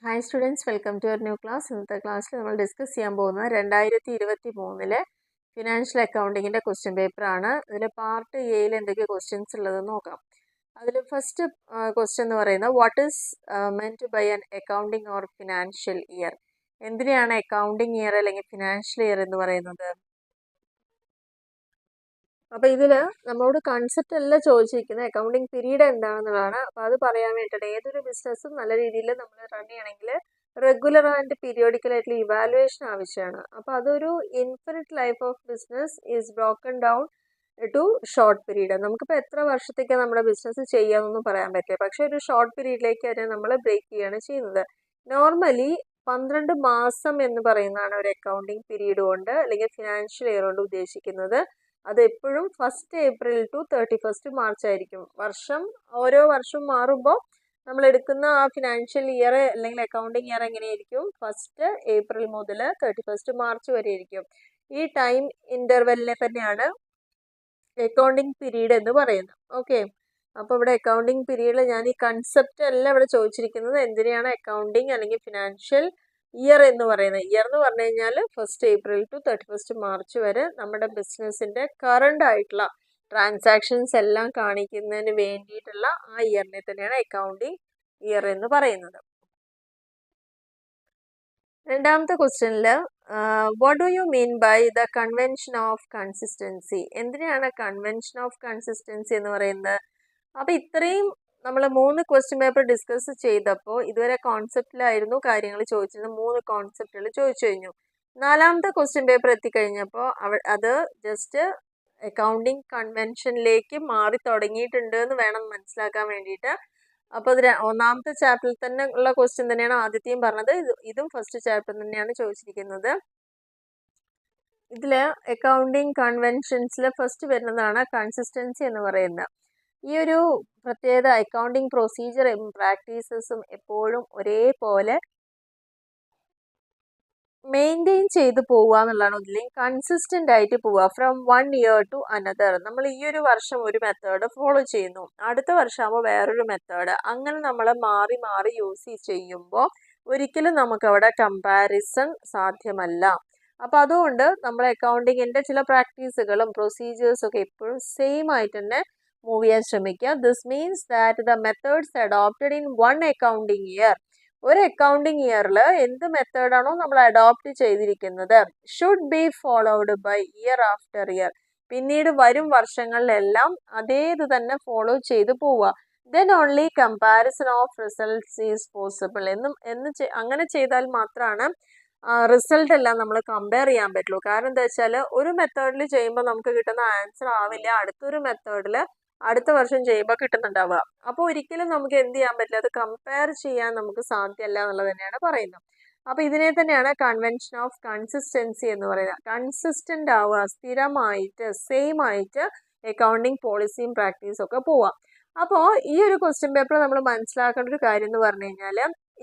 Hi students, welcome to our new class. ഇന്നത്തെ ക്ലാസ്സിൽ നമ്മൾ ഡിസ്കസ് ചെയ്യാൻ പോകുന്നത് 2023 ഫിനാൻഷ്യൽ അക്കൗണ്ടിങ്ങിൻ്റെ ക്വസ്റ്റ്യൻ പേപ്പറാണ്. ഇതിൽ പാർട്ട് എയിൽ എന്തൊക്കെ ക്വസ്റ്റ്യൻസ് ഉള്ളതെന്ന് നോക്കാം. അതിൽ ഫസ്റ്റ് ക്വസ്റ്റ്യൻ എന്ന് പറയുന്നത് what is meant by an accounting or financial year. എന്തിനാണ് അക്കൗണ്ടിങ് ഇയർ അല്ലെങ്കിൽ ഫിനാൻഷ്യൽ ഇയർ എന്ന് പറയുന്നത്? അപ്പോൾ ഇതിൽ നമ്മളോട് കൺസെപ്റ്റ് എല്ലാം ചോദിച്ചിരിക്കുന്നത് അക്കൗണ്ടിങ് പീരീഡ് എന്താണെന്നുള്ളതാണ്. അപ്പോൾ അത് പറയാൻ വേണ്ടിയിട്ട് ഏതൊരു ബിസിനസ്സും നല്ല രീതിയിൽ നമ്മൾ റൺ ചെയ്യണമെങ്കിൽ റെഗുലർ ആൻഡ് പീരിയോഡിക്കൽ ആയിട്ടുള്ള ഇവാലുവേഷൻ ആവശ്യമാണ്. അപ്പോൾ അതൊരു infinite life of business is broken down to short period. നമുക്കിപ്പോൾ എത്ര വർഷത്തേക്കാണ് നമ്മുടെ ബിസിനസ് ചെയ്യാമെന്നൊന്നും പറയാൻ പറ്റില്ല, പക്ഷേ ഒരു ഷോർട്ട് പീരീഡിലേക്ക് അതിനെ നമ്മൾ ബ്രേക്ക് ചെയ്യുകയാണ് ചെയ്യുന്നത്. നോർമലി 12 മാസം എന്ന് പറയുന്നതാണ് ഒരു അക്കൗണ്ടിങ് പീരീഡ് കൊണ്ട് അല്ലെങ്കിൽ ഫിനാൻഷ്യൽ ഇയർ കൊണ്ട് ഉദ്ദേശിക്കുന്നത്. അത് എപ്പോഴും 1 ഏപ്രിൽ ടു 31 മാർച്ച് ആയിരിക്കും. ഓരോ വർഷം മാറുമ്പോൾ നമ്മൾ എടുക്കുന്ന ആ ഫിനാൻഷ്യൽ ഇയർ അല്ലെങ്കിൽ അക്കൗണ്ടിങ് ഇയർ എങ്ങനെയായിരിക്കും? 1 ഏപ്രിൽ മുതൽ 31 മാർച്ച് വരെ ആയിരിക്കും. ഈ ടൈം ഇൻ്റർവെല്ലിനെ തന്നെയാണ് അക്കൗണ്ടിങ് പീരീഡ് എന്ന് പറയുന്നത്. ഓക്കെ, അപ്പോൾ ഇവിടെ അക്കൗണ്ടിങ് പീരീഡിൽ ഞാൻ ഈ കൺസെപ്റ്റ് എല്ലാം ഇവിടെ ചോദിച്ചിരിക്കുന്നത് എന്തിനാണ് അക്കൗണ്ടിങ് അല്ലെങ്കിൽ ഫിനാൻഷ്യൽ ഇയർ എന്ന് പറയുന്നത്. ഇയർ എന്ന് പറഞ്ഞു കഴിഞ്ഞാൽ 1 ഏപ്രിൽ ടു 31 മാർച്ച് വരെ നമ്മുടെ ബിസിനസ്സിൻ്റെ കറണ്ട് ആയിട്ടുള്ള ട്രാൻസാക്ഷൻസ് എല്ലാം കാണിക്കുന്നതിന് വേണ്ടിയിട്ടുള്ള ആ ഇയറിനെ തന്നെയാണ് അക്കൗണ്ടിങ് ഇയർ എന്ന് പറയുന്നത്. രണ്ടാമത്തെ ക്വസ്റ്റ്യനിൽ what do you mean by the convention of consistency. എന്തിനാണ് കൺവെൻഷൻ ഓഫ് കൺസിസ്റ്റൻസി എന്ന് പറയുന്നത്? അപ്പോൾ ഇത്രയും നമ്മൾ 3 ക്വസ്റ്റ്യൻ പേപ്പർ ഡിസ്കസ് ചെയ്തപ്പോൾ ഇതുവരെ കോൺസെപ്റ്റിലായിരുന്നു കാര്യങ്ങൾ ചോദിച്ചിരുന്നത്. 3 കോൺസെപ്റ്റുകൾ ചോദിച്ചു കഴിഞ്ഞു. 4ാമത്തെ ക്വസ്റ്റ്യൻ പേപ്പർ എത്തിക്കഴിഞ്ഞപ്പോൾ അത് ജസ്റ്റ് അക്കൗണ്ടിങ് കൺവെൻഷനിലേക്ക് മാറി തുടങ്ങിയിട്ടുണ്ട് എന്ന് വേണം മനസ്സിലാക്കാൻ വേണ്ടിയിട്ട്. അപ്പോൾ ഇത് 1ാമത്തെ ചാപ്റ്ററിൽ തന്നെ ഉള്ള ക്വസ്റ്റ്യൻ തന്നെയാണ് ആദ്യത്തെയും പറഞ്ഞത്. ഇതും ഫസ്റ്റ് ചാപ്റ്റർ തന്നെയാണ് ചോദിച്ചിരിക്കുന്നത്. ഇതിൽ അക്കൗണ്ടിങ് കൺവെൻഷൻസിൽ ഫസ്റ്റ് വരുന്നതാണ് കൺസിസ്റ്റൻസി എന്ന് പറയുന്നത്. ഈ ഒരു പ്രത്യേകത അക്കൗണ്ടിങ് പ്രൊസീജിയറും പ്രാക്ടീസസും എപ്പോഴും ഒരേപോലെ മെയിൻറ്റെയിൻ ചെയ്ത് പോവുക എന്നുള്ളതാണ്. ഇതിലേക്ക് കൺസിസ്റ്റൻ്റ് ആയിട്ട് പോവുക ഫ്രം 1 ഇയർ ടു അനദർ. നമ്മൾ ഈ ഒരു വർഷം ഒരു മെത്തേഡ് ഫോളോ ചെയ്യുന്നു, അടുത്ത വർഷമാകുമ്പോൾ വേറൊരു മെത്തേഡ്, അങ്ങനെ നമ്മൾ മാറി മാറി യൂസ് ചെയ്യുമ്പോൾ ഒരിക്കലും നമുക്കവിടെ കമ്പാരിസൺ സാധ്യമല്ല. അപ്പോൾ അതുകൊണ്ട് നമ്മൾ അക്കൗണ്ടിങ്ങിൻ്റെ ചില പ്രാക്ടീസുകളും പ്രൊസീജിയേഴ്സും ഒക്കെ എപ്പോഴും സെയിം ആയിട്ട് തന്നെ മൂവ് ചെയ്യാൻ ശ്രമിക്കുക. This means that the methods adopted in 1 accounting year, ഒരു അക്കൗണ്ടിങ് ഇയറിൽ എന്ത് മെത്തേഡാണോ നമ്മൾ അഡോപ്റ്റ് ചെയ്തിരിക്കുന്നത് should be followed by year after year. പിന്നീട് വരും വർഷങ്ങളിലെല്ലാം ഇത് തന്നെ ഫോളോ ചെയ്ത് പോവുക. Then only comparison of results is possible. അങ്ങനെ ചെയ്താൽ മാത്രമാണ് റിസൾട്ട് എല്ലാം നമ്മൾ കമ്പയർ ചെയ്യാൻ പറ്റുള്ളൂ. കാരണം എന്താ വെച്ചാൽ ഒരു മെത്തേഡിൽ ചെയ്യുമ്പോൾ നമുക്ക് കിട്ടുന്ന ആൻസർ ആവില്ല അടുത്തൊരു മെത്തേഡിൽ അടുത്ത വർഷം ചെയ്യുമ്പോൾ കിട്ടുന്നുണ്ടാവുക. അപ്പോൾ ഒരിക്കലും നമുക്ക് എന്ത് ചെയ്യാൻ പറ്റില്ല, അത് കമ്പയർ ചെയ്യാൻ നമുക്ക് സാധ്യമല്ല എന്നുള്ളത് തന്നെയാണ് പറയുന്നത്. അപ്പോൾ ഇതിനെ തന്നെയാണ് കൺവെൻഷൻ ഓഫ് കൺസിസ്റ്റൻസി എന്ന് പറയുന്നത്. കൺസിസ്റ്റൻ്റ് ആവുക, സ്ഥിരമായിട്ട് സെയിം ആയിട്ട് അക്കൗണ്ടിങ് പോളിസിയും പ്രാക്ടീസും ഒക്കെ പോവാം. അപ്പോൾ ഈ ഒരു ക്വസ്റ്റ്യൻ പേപ്പർ നമ്മൾ മനസ്സിലാക്കേണ്ട ഒരു കാര്യം എന്ന് പറഞ്ഞു കഴിഞ്ഞാൽ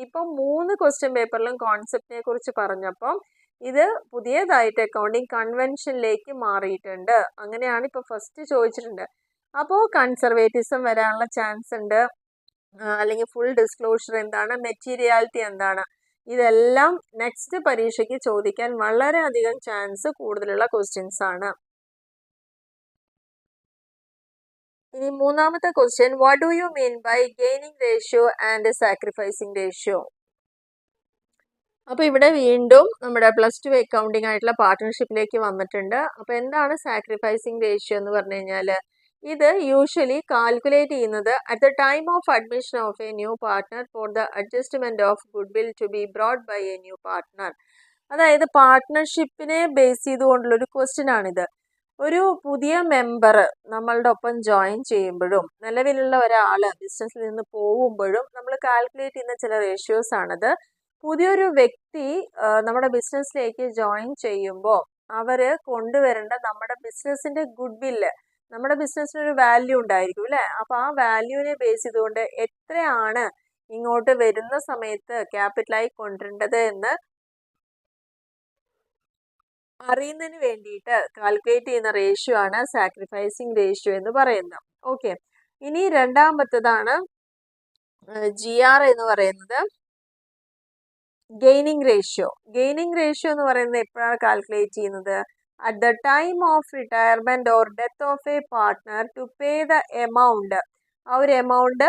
ഇപ്പം 3 ക്വസ്റ്റ്യൻ പേപ്പറിലും കോൺസെപ്റ്റിനെ കുറിച്ച് പറഞ്ഞപ്പോൾ ഇത് പുതിയതായിട്ട് അക്കൗണ്ടിങ് കൺവെൻഷനിലേക്ക് മാറിയിട്ടുണ്ട്. അങ്ങനെയാണ് ഇപ്പോൾ ഫസ്റ്റ് ചോദിച്ചിട്ടുണ്ട്. അപ്പോൾ കൺസർവേറ്റിസം വരാനുള്ള ചാൻസ് ഉണ്ട്, അല്ലെങ്കിൽ ഫുൾ ഡിസ്ക്ലോഷർ എന്താണ്, മെറ്റീരിയാലിറ്റി എന്താണ്, ഇതെല്ലാം നെക്സ്റ്റ് പരീക്ഷയ്ക്ക് ചോദിക്കാൻ വളരെയധികം ചാൻസ് കൂടുതലുള്ള ക്വസ്റ്റ്യൻസ് ആണ്. ഇനി 3ാമത്തെ question what do you mean by gaining ratio and sacrificing ratio. അപ്പോൾ ഇവിടെ വീണ്ടും നമ്മുടെ +2 അക്കൗണ്ടിങ് ആയിട്ടുള്ള പാർട്ട്ണർഷിപ്പിലേക്ക് വന്നിട്ടുണ്ട്. അപ്പോൾ എന്താണ് സാക്രിഫൈസിങ് റേഷ്യോ എന്ന് പറഞ്ഞു കഴിഞ്ഞാൽ ഇത് യൂഷ്വലി കാൽക്കുലേറ്റ് ചെയ്യുന്നത് at the time of admission of a new partner for the adjustment of goodwill to be brought by a new partner. അതായത് പാർട്ട്ണർഷിപ്പിനെ ബേസ് ചെയ്തുകൊണ്ടുള്ളൊരു ക്വസ്റ്റ്യൻ ആണിത്. ഒരു പുതിയ മെമ്പർ നമ്മളുടെ ഒപ്പം ജോയിൻ ചെയ്യുമ്പോഴും നിലവിലുള്ള ഒരാൾ ബിസിനസ്സിൽ നിന്ന് പോകുമ്പോഴും നമ്മൾ കാൽക്കുലേറ്റ് ചെയ്യുന്ന ചില റേഷ്യോസ് ആണത്. പുതിയൊരു വ്യക്തി നമ്മുടെ ബിസിനസ്സിലേക്ക് ജോയിൻ ചെയ്യുമ്പോൾ അവർ കൊണ്ടുവരേണ്ട നമ്മുടെ ബിസിനസ്സിൻ്റെ ഗുഡ് വില്ല്, നമ്മുടെ ബിസിനസ്സിനൊരു വാല്യൂ ഉണ്ടായിരിക്കും അല്ലേ. അപ്പോൾ ആ വാല്യൂവിനെ ബേസ് ചെയ്തുകൊണ്ട് എത്രയാണ് ഇങ്ങോട്ട് വരുന്ന സമയത്ത് ക്യാപിറ്റലായി കൊണ്ടുവരേണ്ടത് എന്ന് അറിയുന്നതിന് വേണ്ടിയിട്ട് കാൽക്കുലേറ്റ് ചെയ്യുന്ന റേഷ്യോ ആണ് സാക്രിഫൈസിങ് റേഷ്യോ എന്ന് പറയുന്നത്. ഓക്കെ, ഇനി രണ്ടാമത്തതാണ് GR എന്ന് പറയുന്നത്. Gaining ratio. ഗെയിനിങ് റേഷ്യോ എന്ന് പറയുന്നത് എപ്പോഴാണ് കാൽക്കുലേറ്റ് ചെയ്യുന്നത്? At the time of retirement or death of a partner to pay the amount. ആ ഒരു എമൗണ്ട്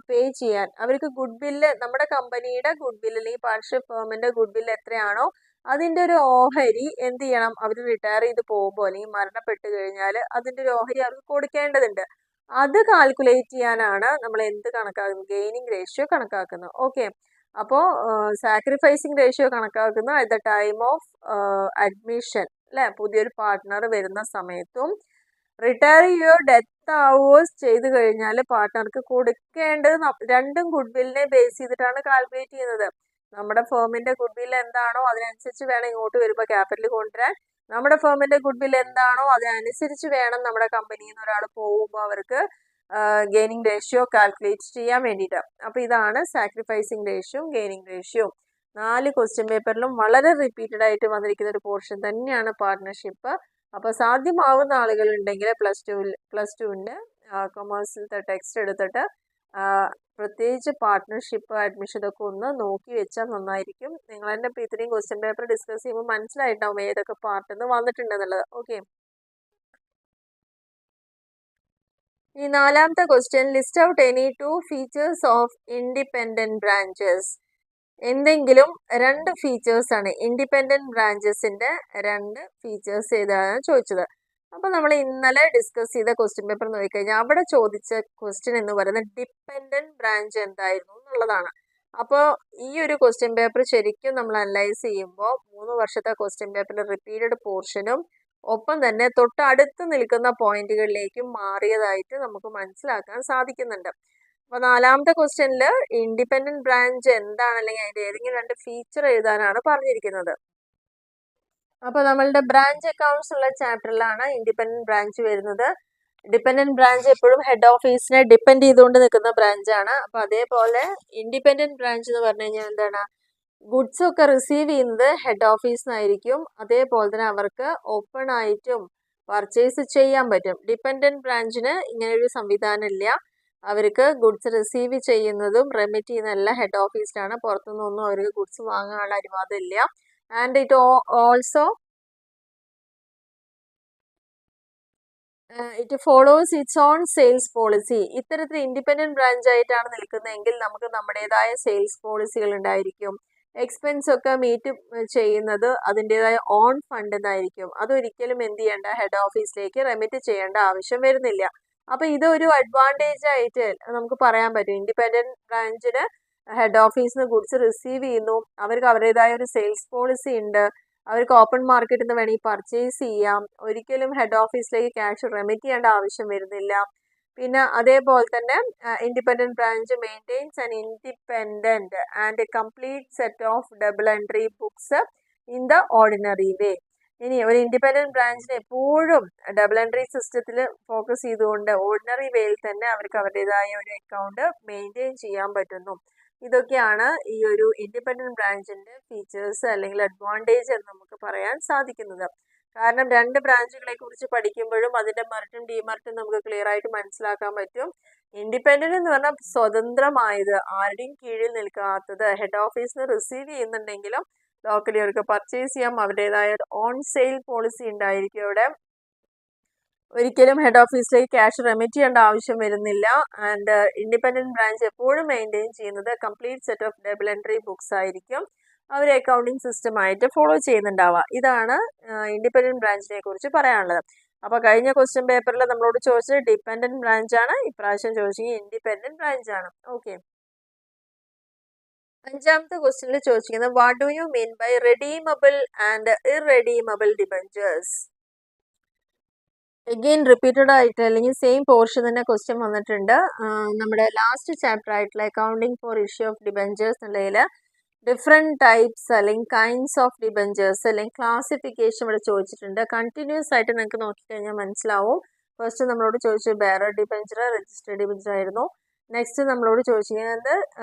പേ ചെയ്യാൻ അവർക്ക് ഗുഡ് ബില്ല്, നമ്മുടെ കമ്പനിയുടെ ഗുഡ് ബില്ല് അല്ലെങ്കിൽ പാർട്ണർഷിപ്പ് ഫേമിന്റെ ഗുഡ് ബില്ല് എത്രയാണോ അതിന്റെ ഒരു ഓഹരി എന്ത് ചെയ്യണം, അവർ റിട്ടയർ ചെയ്ത് പോകുമ്പോൾ അല്ലെങ്കിൽ മരണപ്പെട്ട് കഴിഞ്ഞാൽ അതിന്റെ ഒരു ഓഹരി അവർക്ക് കൊടുക്കേണ്ടതുണ്ട്. അത് കാൽക്കുലേറ്റ് ചെയ്യാനാണ് നമ്മൾ എന്ത് കണക്കാക്കുന്നത്? ഗെയിനിങ് റേഷ്യോ കണക്കാക്കുന്നത്. ഓക്കെ, അപ്പോൾ സാക്രിഫൈസിങ് റേഷ്യോ കണക്കാക്കുന്നത് at the time of admission അല്ലെ, പുതിയൊരു പാർട്ട്ണർ വരുന്ന സമയത്തും റിട്ടയർ ചെയ്യുകയോ ഡെത്ത് ആവുകയോ ചെയ്ത് കഴിഞ്ഞാൽ പാർട്ട്ണർക്ക് കൊടുക്കേണ്ടത് രണ്ടും ഗുഡ് വില്ലിനെ ബേസ് ചെയ്തിട്ടാണ് കാൽക്കുലേറ്റ് ചെയ്യുന്നത്. നമ്മുടെ ഫേമിന്റെ ഗുഡ് വില്ല് എന്താണോ അതിനനുസരിച്ച് വേണം ഇങ്ങോട്ട് വരുമ്പോൾ ക്യാപിറ്റൽ കൊണ്ടുവരാൻ. നമ്മുടെ ഫേമിന്റെ ഗുഡ് വില്ല് എന്താണോ അതിനനുസരിച്ച് വേണം നമ്മുടെ കമ്പനിയിൽ നിന്ന് ഒരാൾ പോകുമ്പോൾ അവർക്ക് ഗെയിനിങ് റേഷ്യോ കാൽക്കുലേറ്റ് ചെയ്യാൻ വേണ്ടിയിട്ട്. അപ്പോൾ ഇതാണ് sacrificing ratio, gaining ratio. 4 question പേപ്പറിലും വളരെ റിപ്പീറ്റഡ് ആയിട്ട് വന്നിരിക്കുന്ന ഒരു പോർഷൻ തന്നെയാണ് പാർട്ട്ണർഷിപ്പ്. അപ്പോൾ സാധ്യമാവുന്ന ആളുകൾ ഉണ്ടെങ്കിൽ പ്ലസ് ടുവിൻ്റെ കൊമേഴ്സിലത്തെ ടെക്സ്റ്റ് എടുത്തിട്ട് പ്രത്യേകിച്ച് പാർട്ട്ണർഷിപ്പ് അഡ്മിഷൻ ഇതൊക്കെ ഒന്ന് നോക്കി വെച്ചാൽ നന്നായിരിക്കും. നിങ്ങൾ തന്നെ ഇപ്പോൾ ഇത്രയും ക്വസ്റ്റ്യൻ പേപ്പർ ഡിസ്കസ് ചെയ്യുമ്പോൾ മനസ്സിലായിട്ടുണ്ടാവും ഏതൊക്കെ പാർട്ടെന്ന് വന്നിട്ടുണ്ടെന്നുള്ളത്. ഓക്കെ, ഈ 4ാമത്തെ question, list out any 2 features of independent branches. എന്തെങ്കിലും 2 ഫീച്ചേഴ്സ് ആണ് ഇൻഡിപെൻഡന്റ് ബ്രാഞ്ചസിന്റെ 2 ഫീച്ചേഴ്സ് ഏതാണ് ചോദിച്ചത്. അപ്പോൾ നമ്മൾ ഇന്നലെ ഡിസ്കസ് ചെയ്ത ക്വസ്റ്റ്യൻ പേപ്പർ നോക്കിക്കഴിഞ്ഞാൽ അവിടെ ചോദിച്ച ക്വസ്റ്റ്യൻ എന്ന് പറയുന്നത് ഡിപ്പെൻഡന്റ് ബ്രാഞ്ച് എന്തായിരുന്നു എന്നുള്ളതാണ്. അപ്പോൾ ഈ ഒരു ക്വസ്റ്റ്യൻ പേപ്പർ ശരിക്കും നമ്മൾ അനലൈസ് ചെയ്യുമ്പോൾ 3 വർഷത്തെ ക്വസ്റ്റ്യൻ പേപ്പറിന്റെ റിപ്പീറ്റഡ് പോർഷനും ഒപ്പം തന്നെ തൊട്ടടുത്ത് നിൽക്കുന്ന പോയിന്റുകളിലേക്കും മാറിയതായിട്ട് നമുക്ക് മനസ്സിലാക്കാൻ സാധിക്കുന്നുണ്ട്. അപ്പോൾ 4ാമത്തെ ക്വസ്റ്റ്യനിൽ ഇൻഡിപെൻഡന്റ് ബ്രാഞ്ച് എന്താണ് അല്ലെങ്കിൽ അതിന്റെ ഏതെങ്കിലും 2 ഫീച്ചർ എഴുതാനാണ് പറഞ്ഞിരിക്കുന്നത്. അപ്പോൾ നമ്മളുടെ ബ്രാഞ്ച് അക്കൗണ്ട്സ് ഉള്ള ചാപ്റ്ററിലാണ് ഇൻഡിപെൻഡന്റ് ബ്രാഞ്ച് വരുന്നത്. ഡിപെൻഡന്റ് ബ്രാഞ്ച് എപ്പോഴും ഹെഡ് ഓഫീസിനെ ഡിപ്പെൻഡ് ചെയ്തുകൊണ്ട് നിൽക്കുന്ന ബ്രാഞ്ചാണ്. അപ്പോൾ അതേപോലെ ഇൻഡിപെൻഡന്റ് ബ്രാഞ്ച് എന്ന് പറഞ്ഞു കഴിഞ്ഞാൽ എന്താണ്, ഗുഡ്സ് ഒക്കെ റിസീവ് ചെയ്യുന്നത് ഹെഡ് ഓഫീസിൽ നിന്നായിരിക്കും. അതേപോലെ തന്നെ അവർക്ക് ഓപ്പൺ ആയിട്ടും പർച്ചേസ് ചെയ്യാൻ പറ്റും. ഡിപെൻഡന്റ് ബ്രാഞ്ചിന് ഇങ്ങനെ ഒരു സംവിധാനം ഇല്ല. അവർക്ക് ഗുഡ്സ് റിസീവ് ചെയ്യുന്നതും റെമിറ്റ് ചെയ്യുന്നതെല്ലാം ഹെഡ് ഓഫീസിലാണ്. പുറത്തുനിന്നൊന്നും അവർക്ക് ഗുഡ്സ് വാങ്ങാനുള്ള അനുവാദം ഇല്ല. And it also it follows it's on sales policy. ഇത്തരത്തിൽ ഇൻഡിപെൻഡന്റ് ബ്രാഞ്ച് ആയിട്ടാണ് നിൽക്കുന്നതെങ്കിൽ നമുക്ക് നമ്മുടേതായ സെയിൽസ് പോളിസികൾ ഉണ്ടായിരിക്കും. എക്സ്പെൻസ് ഒക്കെ മീറ്റ് ചെയ്യുന്നത് അതിൻ്റെതായ ഓൺ ഫണ്ട് എന്നായിരിക്കും. അതൊരിക്കലും എന്ത് ചെയ്യേണ്ട, ഹെഡ് ഓഫീസിലേക്ക് റെമിറ്റ് ചെയ്യേണ്ട ആവശ്യം വരുന്നില്ല. അപ്പോൾ ഇതൊരു അഡ്വാൻറ്റേജ് ആയിട്ട് നമുക്ക് പറയാൻ പറ്റും. ഇൻഡിപെൻഡന്റ് ബ്രാഞ്ചിന് ഹെഡ് ഓഫീസിൽ നിന്ന് ഗുഡ്സ് റിസീവ് ചെയ്യുന്നു, അവർക്ക് അവരുടേതായ ഒരു സെയിൽസ് പോളിസി ഉണ്ട്, അവർക്ക് ഓപ്പൺ മാർക്കറ്റിൽ നിന്ന് വേണമെങ്കിൽ പർച്ചേസ് ചെയ്യാം, ഒരിക്കലും ഹെഡ് ഓഫീസിലേക്ക് ക്യാഷ് റെമിറ്റ് ചെയ്യേണ്ട ആവശ്യം വരുന്നില്ല. പിന്നെ അതേപോലെ തന്നെ independent branch maintains an independent and complete set of double entry books in the ordinary way. ഇനി ഒരു ഇൻഡിപെൻഡന്റ് ബ്രാഞ്ചിന് എപ്പോഴും ഡബിൾ എൻട്രി സിസ്റ്റത്തിൽ ഫോക്കസ് ചെയ്തുകൊണ്ട് ഓർഡിനറി വേയിൽ തന്നെ അവർക്ക് അവരുടേതായ ഒരു അക്കൗണ്ട് മെയിൻറ്റെയിൻ ചെയ്യാൻ പറ്റുന്നു. ഇതൊക്കെയാണ് ഈ ഒരു ഇൻഡിപെൻഡന്റ് ബ്രാഞ്ചിന്റെ ഫീച്ചേഴ്സ് അല്ലെങ്കിൽ അഡ്വാൻറ്റേജ് എന്ന് നമുക്ക് പറയാൻ സാധിക്കുന്നത്. കാരണം 2 ബ്രാഞ്ചുകളെ കുറിച്ച് പഠിക്കുമ്പോഴും അതിന്റെ മെറിറ്റും ഡിമെറിറ്റും നമുക്ക് ക്ലിയർ ആയിട്ട് മനസ്സിലാക്കാൻ പറ്റും. ഇൻഡിപെൻഡന്റ് എന്ന് പറഞ്ഞാൽ സ്വതന്ത്രമായത്, ആരുടെയും കീഴിൽ നിൽക്കാത്തത്, ഹെഡ് ഓഫീസിൽ നിന്ന് റിസീവ് ചെയ്യുന്നുണ്ടെങ്കിലും ലോക്കലി അവർക്ക് പർച്ചേസ് ചെയ്യാം, അവരുടേതായ ഓൺ സെയിൽ പോളിസി ഉണ്ടായിരിക്കും. അവിടെ ഒരിക്കലും ഹെഡ് ഓഫീസിലേക്ക് ക്യാഷ് റെമിറ്റ് ചെയ്യേണ്ട ആവശ്യം വരുന്നില്ല. ആൻഡ് ഇൻഡിപെൻഡന്റ് ബ്രാഞ്ച് എപ്പോഴും മെയിൻറ്റെയിൻ ചെയ്യുന്നത് complete set of double entry books ആയിരിക്കും അവർ അക്കൗണ്ടിങ് സിസ്റ്റം ആയിട്ട് ഫോളോ ചെയ്യുന്നുണ്ടാവുക. ഇതാണ് ഇൻഡിപെൻഡന്റ് ബ്രാഞ്ചിനെ കുറിച്ച് പറയാനുള്ളത്. അപ്പോൾ കഴിഞ്ഞ ക്വസ്റ്റ്യൻ പേപ്പറിൽ നമ്മളോട് ചോദിച്ചത് ഡിപെൻഡന്റ് ബ്രാഞ്ച് ആണ്, ഇപ്രാവശ്യം ചോദിച്ചത് ഇൻഡിപെൻഡന്റ് ബ്രാഞ്ച് ആണ്. ഓക്കെ, 5ാമത്തെ ക്വസ്റ്റ്യനിൽ ചോദിച്ചിരിക്കുന്നത് what do you mean by redeemable and irredeemable debentures. Again repeated ആയിട്ട് അല്ലെങ്കിൽ സെയിം പോർഷൻ തന്നെ ക്വസ്റ്റ്യൻ വന്നിട്ടുണ്ട്. നമ്മുടെ ലാസ്റ്റ് ചാപ്റ്റർ ആയിട്ടുള്ള accounting for issue of debentures എന്നുള്ളതിൽ ഡിഫറെൻറ്റ് ടൈപ്സ് അല്ലെങ്കിൽ കൈൻഡ്സ് ഓഫ് ഡിബഞ്ചേഴ്സ് അല്ലെങ്കിൽ ക്ലാസിഫിക്കേഷൻ ഇവിടെ ചോദിച്ചിട്ടുണ്ട്. കണ്ടിന്യൂസ് ആയിട്ട് നിങ്ങൾക്ക് നോക്കിക്കഴിഞ്ഞാൽ മനസ്സിലാവും. ഫസ്റ്റ് നമ്മളോട് ചോദിച്ചത് ബെയറർ ഡിബഞ്ചർ, രജിസ്റ്റേർഡ് ഡിബഞ്ചർ ആയിരുന്നു. നെക്സ്റ്റ് നമ്മളോട് ചോദിച്ചിരിക്കുന്നത്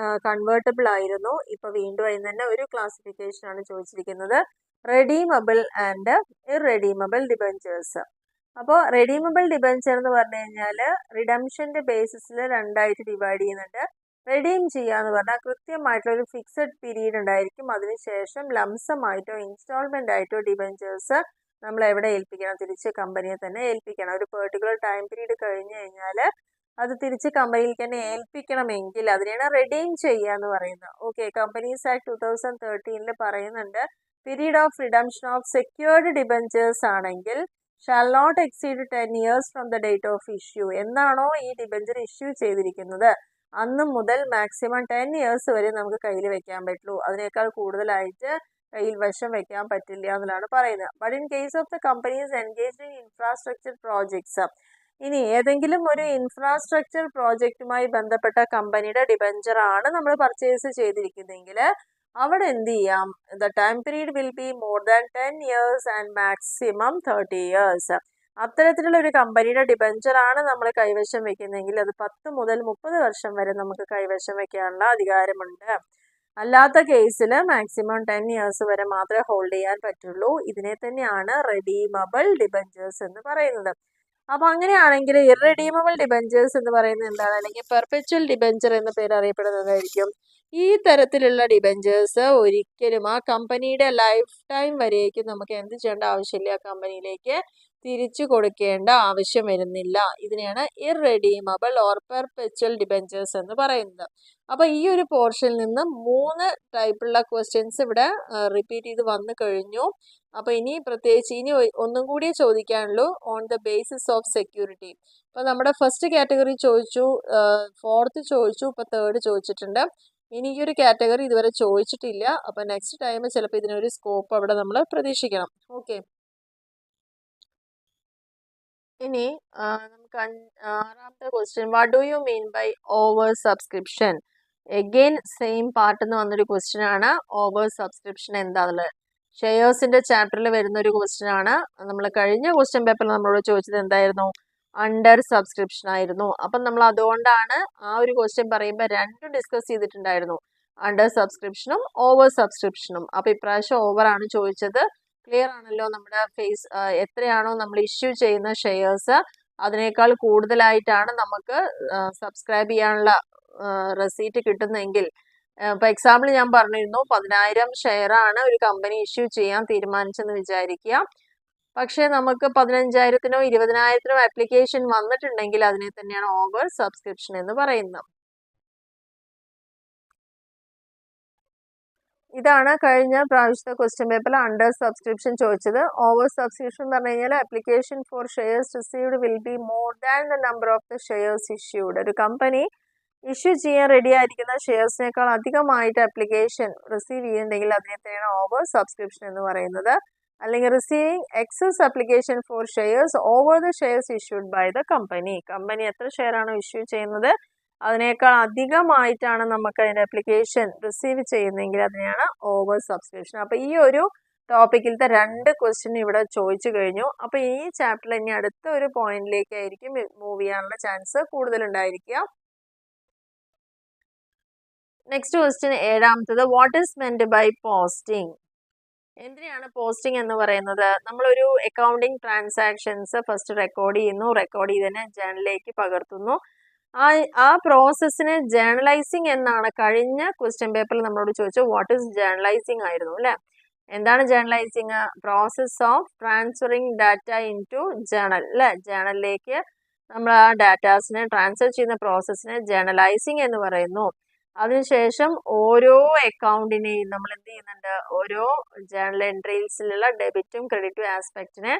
കൺവേർട്ടബിൾ ആയിരുന്നു. ഇപ്പോൾ വീണ്ടും അതിന് തന്നെ ഒരു ക്ലാസിഫിക്കേഷൻ ആണ് ചോദിച്ചിരിക്കുന്നത്, റെഡീമബിൾ ആൻഡ് ഇറെഡീമബിൾ ഡിബഞ്ചേഴ്സ്. അപ്പോൾ റെഡീമബിൾ ഡിബഞ്ചർ എന്ന് പറഞ്ഞു കഴിഞ്ഞാൽ റിഡംഷൻ്റെ ബേസിസിൽ 2ആയിട്ട് ഡിവൈഡ് ചെയ്യുന്നുണ്ട്. റെഡീം ചെയ്യാന്ന് പറഞ്ഞാൽ കൃത്യമായിട്ടുള്ള ഒരു ഫിക്സഡ് പീരീഡ് ഉണ്ടായിരിക്കും. അതിനുശേഷം ലംസമായിട്ടോ ഇൻസ്റ്റാൾമെൻ്റ് ആയിട്ടോ ഡിബഞ്ചേഴ്സ് നമ്മൾ എവിടെ ഏൽപ്പിക്കണം? തിരിച്ച് കമ്പനിയെ തന്നെ ഏൽപ്പിക്കണം. ഒരു പെർട്ടിക്കുലർ ടൈം പീരീഡ് കഴിഞ്ഞ് കഴിഞ്ഞാൽ അത് തിരിച്ച് കമ്പനിയിൽ തന്നെ ഏൽപ്പിക്കണമെങ്കിൽ അതിനെയാണ് റെഡീം ചെയ്യുക എന്ന് പറയുന്നത്. ഓക്കെ, കമ്പനീസ് ആക്ട് 2013 പറയുന്നുണ്ട്, period of redemption of secured debentures ആണെങ്കിൽ shall not exceed 10 years from the date of issue. എന്നാണോ ഈ ഡിബഞ്ചർ ഇഷ്യൂ ചെയ്തിരിക്കുന്നത് അന്ന് മുതൽ മാക്സിമം 10 years വരെ നമുക്ക് കയ്യിൽ വെക്കാൻ പറ്റുള്ളൂ. അതിനേക്കാൾ കൂടുതലായിട്ട് കയ്യിൽ വശം വെക്കാൻ പറ്റില്ല എന്നാണ് പറയുന്നത്. But in case of the companies engaged in infrastructure projects, ഇനി ഏതെങ്കിലും ഒരു ഇൻഫ്രാസ്ട്രക്ചർ പ്രോജക്റ്റുമായി ബന്ധപ്പെട്ട കമ്പനിയുടെ ഡിബഞ്ചർ ആണ് നമ്മൾ പർച്ചേസ് ചെയ്തിരിക്കുന്നതെങ്കിൽ അവിടെ എന്ത് ചെയ്യാം? The time period will be more than 10 years and maximum 30 years. അത്തരത്തിലുള്ള ഒരു കമ്പനിയുടെ ഡിബഞ്ചർ ആണ് നമ്മൾ കൈവശം വെക്കുന്നതെങ്കിൽ അത് 10 മുതൽ 30 വർഷം വരെ നമുക്ക് കൈവശം വെക്കാനുള്ള അധികാരമുണ്ട്. അല്ലാത്ത കേസിൽ മാക്സിമം 10 years വരെ മാത്രമേ ഹോൾഡ് ചെയ്യാൻ പറ്റുള്ളൂ. ഇതിനെ തന്നെയാണ് റെഡീമബിൾ ഡിബഞ്ചേഴ്സ് എന്ന് പറയുന്നത്. അപ്പോൾ അങ്ങനെയാണെങ്കിൽ ഇറഡീമബിൾ ഡിബഞ്ചേഴ്സ് എന്ന് പറയുന്നത് എന്താണ്? അല്ലെങ്കിൽ പെർപെച്വൽ ഡിബഞ്ചർ എന്ന പേര് അറിയപ്പെടുന്നതായിരിക്കും. ഈ തരത്തിലുള്ള ഡിബഞ്ചേഴ്സ് ഒരിക്കലും ആ കമ്പനിയുടെ ലൈഫ് ടൈം വരേക്കും നമുക്ക് എന്ത് ചെയ്യേണ്ട ആവശ്യമില്ല, കമ്പനിയിലേക്ക് തിരിച്ചു കൊടുക്കേണ്ട ആവശ്യം വരുന്നില്ല. ഇതിനെയാണ് ഇറഡീമബിൾ ഓർ പെർപെച്വൽ ഡിബഞ്ചേഴ്സ് എന്ന് പറയുന്നത്. അപ്പോൾ ഈ ഒരു പോർഷനിൽ നിന്ന് 3 ടൈപ്പുള്ള ക്വസ്റ്റ്യൻസ് ഇവിടെ റിപ്പീറ്റ് ചെയ്ത് വന്നു കഴിഞ്ഞു. അപ്പോൾ ഇനി പ്രത്യേകിച്ച് ഇനി ഒന്നും കൂടി ചോദിക്കാനുള്ളൂ, on the basis of security. അപ്പോൾ നമ്മുടെ ഫസ്റ്റ് കാറ്റഗറി ചോദിച്ചു, ഫോർത്ത് ചോദിച്ചു, ഇപ്പോൾ തേർഡ് ചോദിച്ചിട്ടുണ്ട്. ഇനി ഈ ഒരു കാറ്റഗറി ഇതുവരെ ചോദിച്ചിട്ടില്ല. അപ്പോൾ നെക്സ്റ്റ് ടൈം ചിലപ്പോൾ ഇതിനൊരു സ്കോപ്പ് അവിടെ നമ്മൾ പ്രതീക്ഷിക്കണം. ഓക്കെ, ഇനി നമുക്ക് 6ാമത്തെ question, what do you mean by over subscription? Again same പാർട്ടിൽ നിന്ന് വന്നൊരു ക്വസ്റ്റ്യൻ ആണ്. ഓവർ സബ്സ്ക്രിപ്ഷൻ എന്താണെന്നുള്ളത് ഷെയർസിന്റെ ചാപ്റ്ററിൽ വരുന്ന ഒരു ക്വസ്റ്റ്യൻ ആണ്. നമ്മൾ കഴിഞ്ഞ ക്വസ്റ്റ്യൻ പേപ്പറിൽ നമ്മളോട് ചോദിച്ചത് എന്തായിരുന്നു? അണ്ടർ സബ്സ്ക്രിപ്ഷൻ ആയിരുന്നു. അപ്പം നമ്മൾ അതുകൊണ്ടാണ് ആ ഒരു ക്വസ്റ്റ്യൻ പറയുമ്പോൾ രണ്ടും ഡിസ്കസ് ചെയ്തിട്ടുണ്ടായിരുന്നു, അണ്ടർ സബ്സ്ക്രിപ്ഷനും ഓവർ സബ്സ്ക്രിപ്ഷനും. അപ്പോൾ ഇപ്രാവശ്യം ഓവർ ആണ് ചോദിച്ചത്. ക്ലിയർ ആണല്ലോ? നമ്മുടെ എത്രയാണോ നമ്മൾ ഇഷ്യൂ ചെയ്യുന്ന ഷെയർസ് അതിനേക്കാൾ കൂടുതലായിട്ടാണ് നമുക്ക് സബ്സ്ക്രൈബ് ചെയ്യാനുള്ള റെസീറ്റ് കിട്ടുന്നതെങ്കിൽ, ഇപ്പോൾ എക്സാമ്പിൾ ഞാൻ പറഞ്ഞിരുന്നു 10,000 ഷെയർ ആണ് ഒരു കമ്പനി ഇഷ്യൂ ചെയ്യാൻ തീരുമാനിച്ചെന്ന് വിചാരിക്കുക. പക്ഷേ നമുക്ക് 15,000-നോ 20,000-നോ ആപ്ലിക്കേഷൻ വന്നിട്ടുണ്ടെങ്കിൽ അതിനെ തന്നെയാണ് ഓവർ സബ്സ്ക്രിപ്ഷൻ എന്ന് പറയുന്നത്. ഇതാണ് കഴിഞ്ഞ പ്രാവശ്യത്തെ ക്വസ്റ്റ്യൻ പേപ്പറിൽ അണ്ടർ സബ്സ്ക്രിപ്ഷൻ ചോദിച്ചത്. ഓവർ സബ്സ്ക്രിപ്ഷൻ പറഞ്ഞു കഴിഞ്ഞാൽ application for shares received will be more than the number of the shares issued. ഒരു കമ്പനി ഇഷ്യൂ ചെയ്യാൻ റെഡി ആയിരിക്കുന്ന ഷെയർസിനേക്കാൾ അധികമായിട്ട് ആപ്ലിക്കേഷൻ റിസീവ് ചെയ്യുന്നുണ്ടെങ്കിൽ അതിനെ തന്നെയാണ് ഓവർ സബ്സ്ക്രിപ്ഷൻ എന്ന് പറയുന്നത്. അല്ലെങ്കിൽ receiving excess application for shares over the shares issued by the company. Company എത്ര ഷെയർ ആണോ ഇഷ്യൂ ചെയ്യുന്നത് അതിനേക്കാൾ അധികമായിട്ടാണ് നമുക്ക് അതിൻ്റെ ആപ്ലിക്കേഷൻ റിസീവ് ചെയ്യുന്നതെങ്കിൽ അതിനെയാണ് ഓവർ സബ്സ്ക്രിപ്ഷൻ. അപ്പോൾ ഈ ഒരു ടോപ്പിക്കിലത്തെ 2 ക്വസ്റ്റ്യൻ ഇവിടെ ചോദിച്ചു കഴിഞ്ഞു. അപ്പോൾ ഈ ചാപ്റ്ററിൽ ഇനി അടുത്ത ഒരു പോയിന്റിലേക്കായിരിക്കും മൂവ് ചെയ്യാനുള്ള ചാൻസ് കൂടുതലുണ്ടായിരിക്കുക. നെക്സ്റ്റ് ക്വസ്റ്റ്യൻ 7ാമത്തത്, what is meant by posting? എന്തിനാണ് പോസ്റ്റിംഗ് എന്ന് പറയുന്നത്? നമ്മളൊരു അക്കൗണ്ടിങ് ട്രാൻസാക്ഷൻസ് ഫസ്റ്റ് റെക്കോർഡ് ചെയ്യുന്നു, റെക്കോർഡ് ചെയ്തതിനെ ജേണലിലേക്ക് പകർത്തുന്നു. ആ പ്രോസസ്സിനെ ജേണലൈസിങ് എന്നാണ് കഴിഞ്ഞ ക്വസ്റ്റ്യൻ പേപ്പറിൽ നമ്മളോട് ചോദിച്ചു. വാട്ട് ഈസ് ജേണലൈസിങ് ആയിരുന്നു അല്ലേ? എന്താണ് journalising? Process of transferring data into journal അല്ലേ? ജേണലിലേക്ക് നമ്മൾ ആ ഡാറ്റാസിനെ ട്രാൻസ്ഫർ ചെയ്യുന്ന പ്രോസസ്സിനെ ജേണലൈസിങ് എന്ന് പറയുന്നു. അതിനുശേഷം ഓരോ അക്കൗണ്ടിനെയും നമ്മൾ എന്ത് ചെയ്യുന്നുണ്ട്? ഓരോ ജേണൽ എൻട്രീസിലുള്ള ഡെബിറ്റും ക്രെഡിറ്റും ആസ്പെക്റ്റിനെ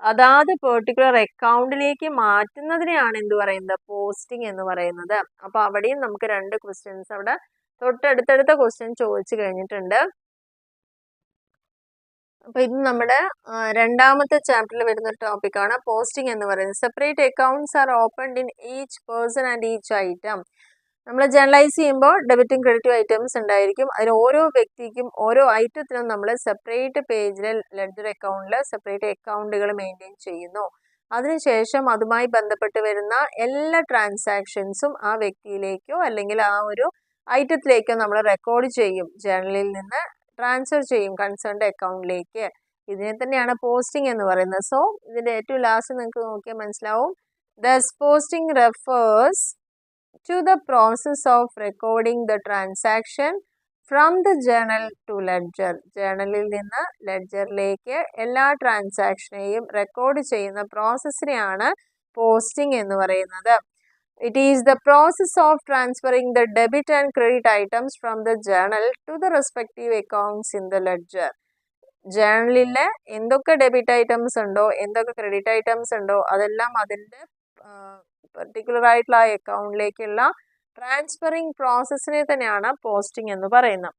അതാത് പെർട്ടിക്കുലർ അക്കൗണ്ടിലേക്ക് മാറ്റുന്നതിനെയാണ് എന്ത് പറയുന്നത്? പോസ്റ്റിംഗ് എന്ന് പറയുന്നത്. അപ്പോൾ അവിടെയും നമുക്ക് 2 ക്വസ്റ്റ്യൻസ് അവിടെ തൊട്ടടുത്തടുത്ത ക്വസ്റ്റ്യൻ ചോദിച്ചു കഴിഞ്ഞിട്ടുണ്ട്. അപ്പോൾ ഇത് നമ്മുടെ 2ാമത്തെ ചാപ്റ്ററിൽ വരുന്ന ടോപ്പിക്കാണ് പോസ്റ്റിംഗ് എന്ന് പറയുന്നത്. Separate accounts R opened in each person and each item. നമ്മൾ ജേണലൈസ് ചെയ്യുമ്പോൾ ഡെബിറ്റും ക്രെഡിറ്റും ഐറ്റംസ് ഉണ്ടായിരിക്കും. അതിൽ ഓരോ വ്യക്തിക്കും ഓരോ ഐറ്റത്തിനും നമ്മൾ സെപ്പറേറ്റ് പേജിൽ ലെഡ്ജർ അക്കൗണ്ടിൽ സെപ്പറേറ്റ് അക്കൗണ്ടുകൾ മെയിൻറ്റെയിൻ ചെയ്യുന്നു. അതിനുശേഷം അതുമായി ബന്ധപ്പെട്ട് വരുന്ന എല്ലാ ട്രാൻസാക്ഷൻസും ആ വ്യക്തിയിലേക്കോ അല്ലെങ്കിൽ ആ ഒരു ഐറ്റത്തിലേക്കോ നമ്മൾ റെക്കോർഡ് ചെയ്യും, ജേണലിൽ നിന്ന് ട്രാൻസ്ഫർ ചെയ്യും കൺസേൺഡ് അക്കൗണ്ടിലേക്ക്. ഇതിനെ തന്നെയാണ് പോസ്റ്റിംഗ് എന്ന് പറയുന്നത്. സോ ഇതിൻ്റെ ഏറ്റവും ലാസ്റ്റ് നിങ്ങൾക്ക് നോക്കിയാൽ മനസ്സിലാവും. Thus posting refers to the process of recording the transaction from the journal to ledger. ജേണലിൽ നിന്ന് ലെഡ്ജറിലേക്ക് എല്ലാ ട്രാൻസാക്ഷനെയും റെക്കോർഡ് ചെയ്യുന്ന പ്രോസസ്സിനെയാണ് പോസ്റ്റിംഗ് എന്ന് പറയുന്നത്. It is the process of transferring the debit and credit items from the journal to the respective accounts in the ledger. ജേണലിലെ എന്തൊക്കെ debit items ഉണ്ടോ എന്തൊക്കെ credit items ഉണ്ടോ അതെല്ലാം അതിൻ്റെ പെർട്ടിക്കുലർ ആയിട്ടുള്ള ആ അക്കൗണ്ടിലേക്കുള്ള ട്രാൻസ്ഫറിങ് പ്രോസസ്സിനെ തന്നെയാണ് പോസ്റ്റിംഗ് എന്ന് പറയുന്നത്.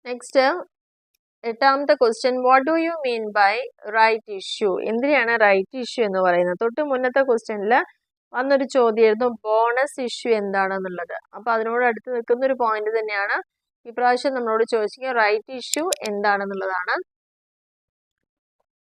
നെക്സ്റ്റ് 8ാമത്തെ question, what do you mean by right issue? എന്തിനാണ് റൈറ്റ് ഇഷ്യൂ എന്ന് പറയുന്നത്? തൊട്ട് മുന്നത്തെ ക്വസ്റ്റ്യനിൽ വന്നൊരു ചോദ്യമായിരുന്നു ബോണസ് ഇഷ്യൂ എന്താണെന്നുള്ളത്. അപ്പോൾ അതിനോട് അടുത്ത് നിൽക്കുന്ന ഒരു പോയിന്റ് തന്നെയാണ് ഇപ്രാവശ്യം നമ്മളോട് ചോദിച്ചിരിക്കുന്നത് റൈറ്റ് ഇഷ്യൂ എന്താണെന്നുള്ളതാണ്.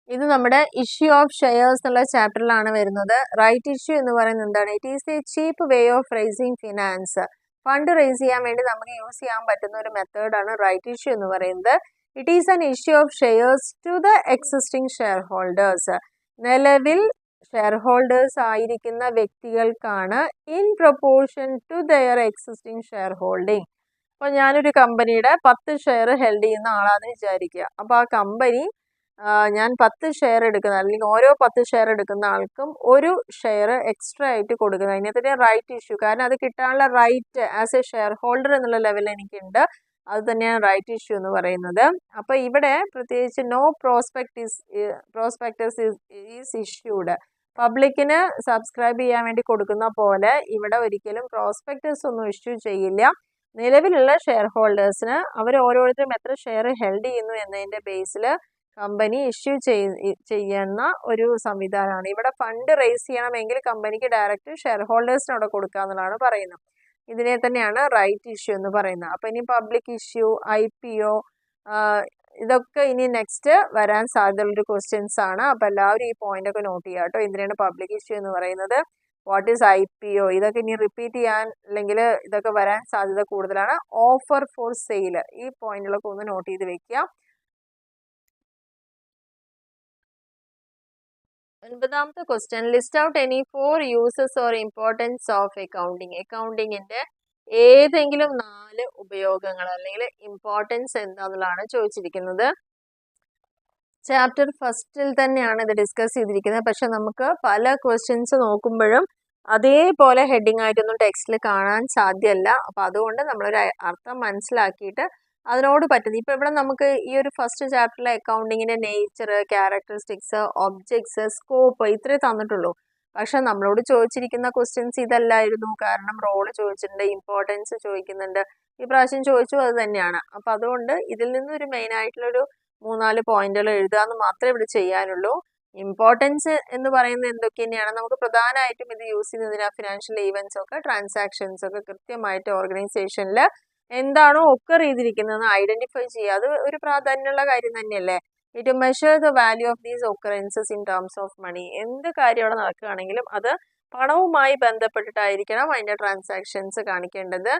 ഇത് നമ്മുടെ ഇഷ്യൂ ഓഫ് ഷെയർസ് എന്നുള്ള ചാപ്റ്ററിലാണ് വരുന്നത്. റൈറ്റ് ഇഷ്യൂ എന്ന് പറയുന്നത് എന്താണ്? It is a cheap way of raising finance. Fund raise ചെയ്യാൻ വേണ്ടി നമുക്ക് യൂസ് ചെയ്യാൻ പറ്റുന്ന ഒരു മെത്തേഡാണ് റൈറ്റ് ഇഷ്യൂ എന്ന് പറയുന്നത്. It is an issue of shares to the existing share holders. നിലവിൽ ഷെയർ ഹോൾഡേഴ്സ് ആയിരിക്കുന്ന വ്യക്തികൾക്കാണ് in proportion to their existing share holding. അപ്പോൾ ഞാനൊരു കമ്പനിയുടെ 10 ഷെയർ ഹെൽഡ് ചെയ്യുന്ന ആളാണെന്ന് വിചാരിക്കുക. അപ്പോൾ ആ കമ്പനി ഞാൻ 10 ഷെയർ എടുക്കുന്ന അല്ലെങ്കിൽ ഓരോ 10 ഷെയർ എടുക്കുന്ന ആൾക്കും ഒരു ഷെയർ എക്സ്ട്രാ ആയിട്ട് കൊടുക്കുന്നത് അതിനകത്ത് റൈറ്റ് ഇഷ്യൂ. കാരണം അത് കിട്ടാനുള്ള right as a shareholder എന്നുള്ള ലെവലിൽ എനിക്കുണ്ട്. അത് തന്നെയാണ് റൈറ്റ് ഇഷ്യൂ എന്ന് പറയുന്നത്. അപ്പോൾ ഇവിടെ പ്രത്യേകിച്ച് നോ പ്രോസ്പെക്ടസ് ഈസ് ഇഷ്യൂഡ്. പബ്ലിക്കിന് സബ്സ്ക്രൈബ് ചെയ്യാൻ വേണ്ടി കൊടുക്കുന്ന പോലെ ഇവിടെ ഒരിക്കലും പ്രോസ്പെക്ടസ് ഒന്നും ഇഷ്യൂ ചെയ്യില്ല. നിലവിലുള്ള ഷെയർ ഹോൾഡേഴ്സിന് അവർ ഓരോരുത്തരും എത്ര ഷെയർ ഹെൽഡ് ചെയ്യുന്നു എന്നതിൻ്റെ ബേസിൽ കമ്പനി ഇഷ്യൂ ചെയ്യുന്ന ഒരു സംവിധാനമാണ്. ഇവിടെ ഫണ്ട് റേസ് ചെയ്യണമെങ്കിൽ കമ്പനിക്ക് ഡയറക്റ്റ് ഷെയർ ഹോൾഡേഴ്സിനോട് കൊടുക്കുക എന്നുള്ളതാണ് പറയുന്നത്. ഇതിനെ തന്നെയാണ് റൈറ്റ് ഇഷ്യൂ എന്ന് പറയുന്നത്. അപ്പോൾ ഇനി പബ്ലിക് ഇഷ്യൂ, IPO ഇതൊക്കെ ഇനി നെക്സ്റ്റ് വരാൻ സാധ്യതയുള്ളൊരു ക്വസ്റ്റ്യൻസ് ആണ്. അപ്പോൾ എല്ലാവരും ഈ പോയിന്റൊക്കെ നോട്ട് ചെയ്യുക കേട്ടോ. എന്തിനാണ് പബ്ലിക് ഇഷ്യൂ എന്ന് പറയുന്നത്, വാട്ട് ഈസ് IPO, ഇതൊക്കെ ഇനി റിപ്പീറ്റ് ചെയ്യാൻ അല്ലെങ്കിൽ ഇതൊക്കെ വരാൻ സാധ്യത കൂടുതലാണ്. ഓഫർ ഫോർ സെയിൽ, ഈ പോയിന്റുകളൊക്കെ ഒന്ന് നോട്ട് ചെയ്ത് വെക്കുക. 9ാമത്തെ question, list out any 4 uses or importance of accounting. അക്കൗണ്ടിങ്ങിന്റെ ഏതെങ്കിലും 4 ഉപയോഗങ്ങൾ അല്ലെങ്കിൽ ഇമ്പോർട്ടൻസ് എന്താണെന്നുള്ളതാണ് ചോദിച്ചിരിക്കുന്നത്. ചാപ്റ്റർ ഫസ്റ്റിൽ തന്നെയാണ് ഇത് ഡിസ്കസ് ചെയ്തിരിക്കുന്നത്. പക്ഷെ നമുക്ക് പല ക്വസ്റ്റ്യൻസ് നോക്കുമ്പോഴും അതേപോലെ ഹെഡിങ് ആയിട്ടൊന്നും ടെക്സ്റ്റിൽ കാണാൻ സാധ്യമല്ല. അപ്പോൾ അതുകൊണ്ട് നമ്മളൊരു അർത്ഥം മനസ്സിലാക്കിയിട്ട് അതിനോട് പറ്റുന്നത്. ഇപ്പോൾ ഇവിടെ നമുക്ക് ഈ ഒരു ഫസ്റ്റ് ചാപ്റ്ററിലെ അക്കൗണ്ടിങ്ങിൻ്റെ നേച്ചർ, ക്യാരക്ടറിസ്റ്റിക്സ്, ഒബ്ജക്ട്സ്, സ്കോപ്പ് ഇത്രേ തന്നിട്ടുള്ളൂ. പക്ഷെ നമ്മളോട് ചോദിച്ചിരിക്കുന്ന ക്വസ്റ്റ്യൻസ് ഇതല്ലായിരുന്നു. കാരണം റോള് ചോദിച്ചിട്ടുണ്ട്, ഇമ്പോർട്ടൻസ് ചോദിക്കുന്നുണ്ട്, ഈ പ്രാവശ്യം ചോദിച്ചു അത് തന്നെയാണ്. അപ്പോൾ അതുകൊണ്ട് ഇതിൽ നിന്നൊരു മെയിൻ ആയിട്ടുള്ളൊരു 3-4 പോയിന്റുകൾ എഴുതുക എന്ന് മാത്രമേ ഇവിടെ ചെയ്യാനുള്ളൂ. ഇമ്പോർട്ടൻസ് എന്ന് പറയുന്നത് എന്തൊക്കെ തന്നെയാണ്, നമുക്ക് പ്രധാനമായിട്ടും ഇത് യൂസ് ചെയ്യുന്നതിന് ഫിനാൻഷ്യൽ ഈവൻസ് ഒക്കെ, ട്രാൻസാക്ഷൻസ് ഒക്കെ കൃത്യമായിട്ട് ഓർഗനൈസേഷനിൽ എന്താണോ ഒക്കെ ചെയ്തിരിക്കുന്നതെന്ന് ഐഡന്റിഫൈ ചെയ്യുക. അത് ഒരു പ്രാധാന്യമുള്ള കാര്യം തന്നെയല്ലേ. It measure the value of these occurrences in terms of money. എന്ത് കാര്യം അവിടെ നടക്കുകയാണെങ്കിലും അത് പണവുമായി ബന്ധപ്പെട്ടിട്ടായിരിക്കണം അതിൻ്റെ ട്രാൻസാക്ഷൻസ് കാണിക്കേണ്ടത്.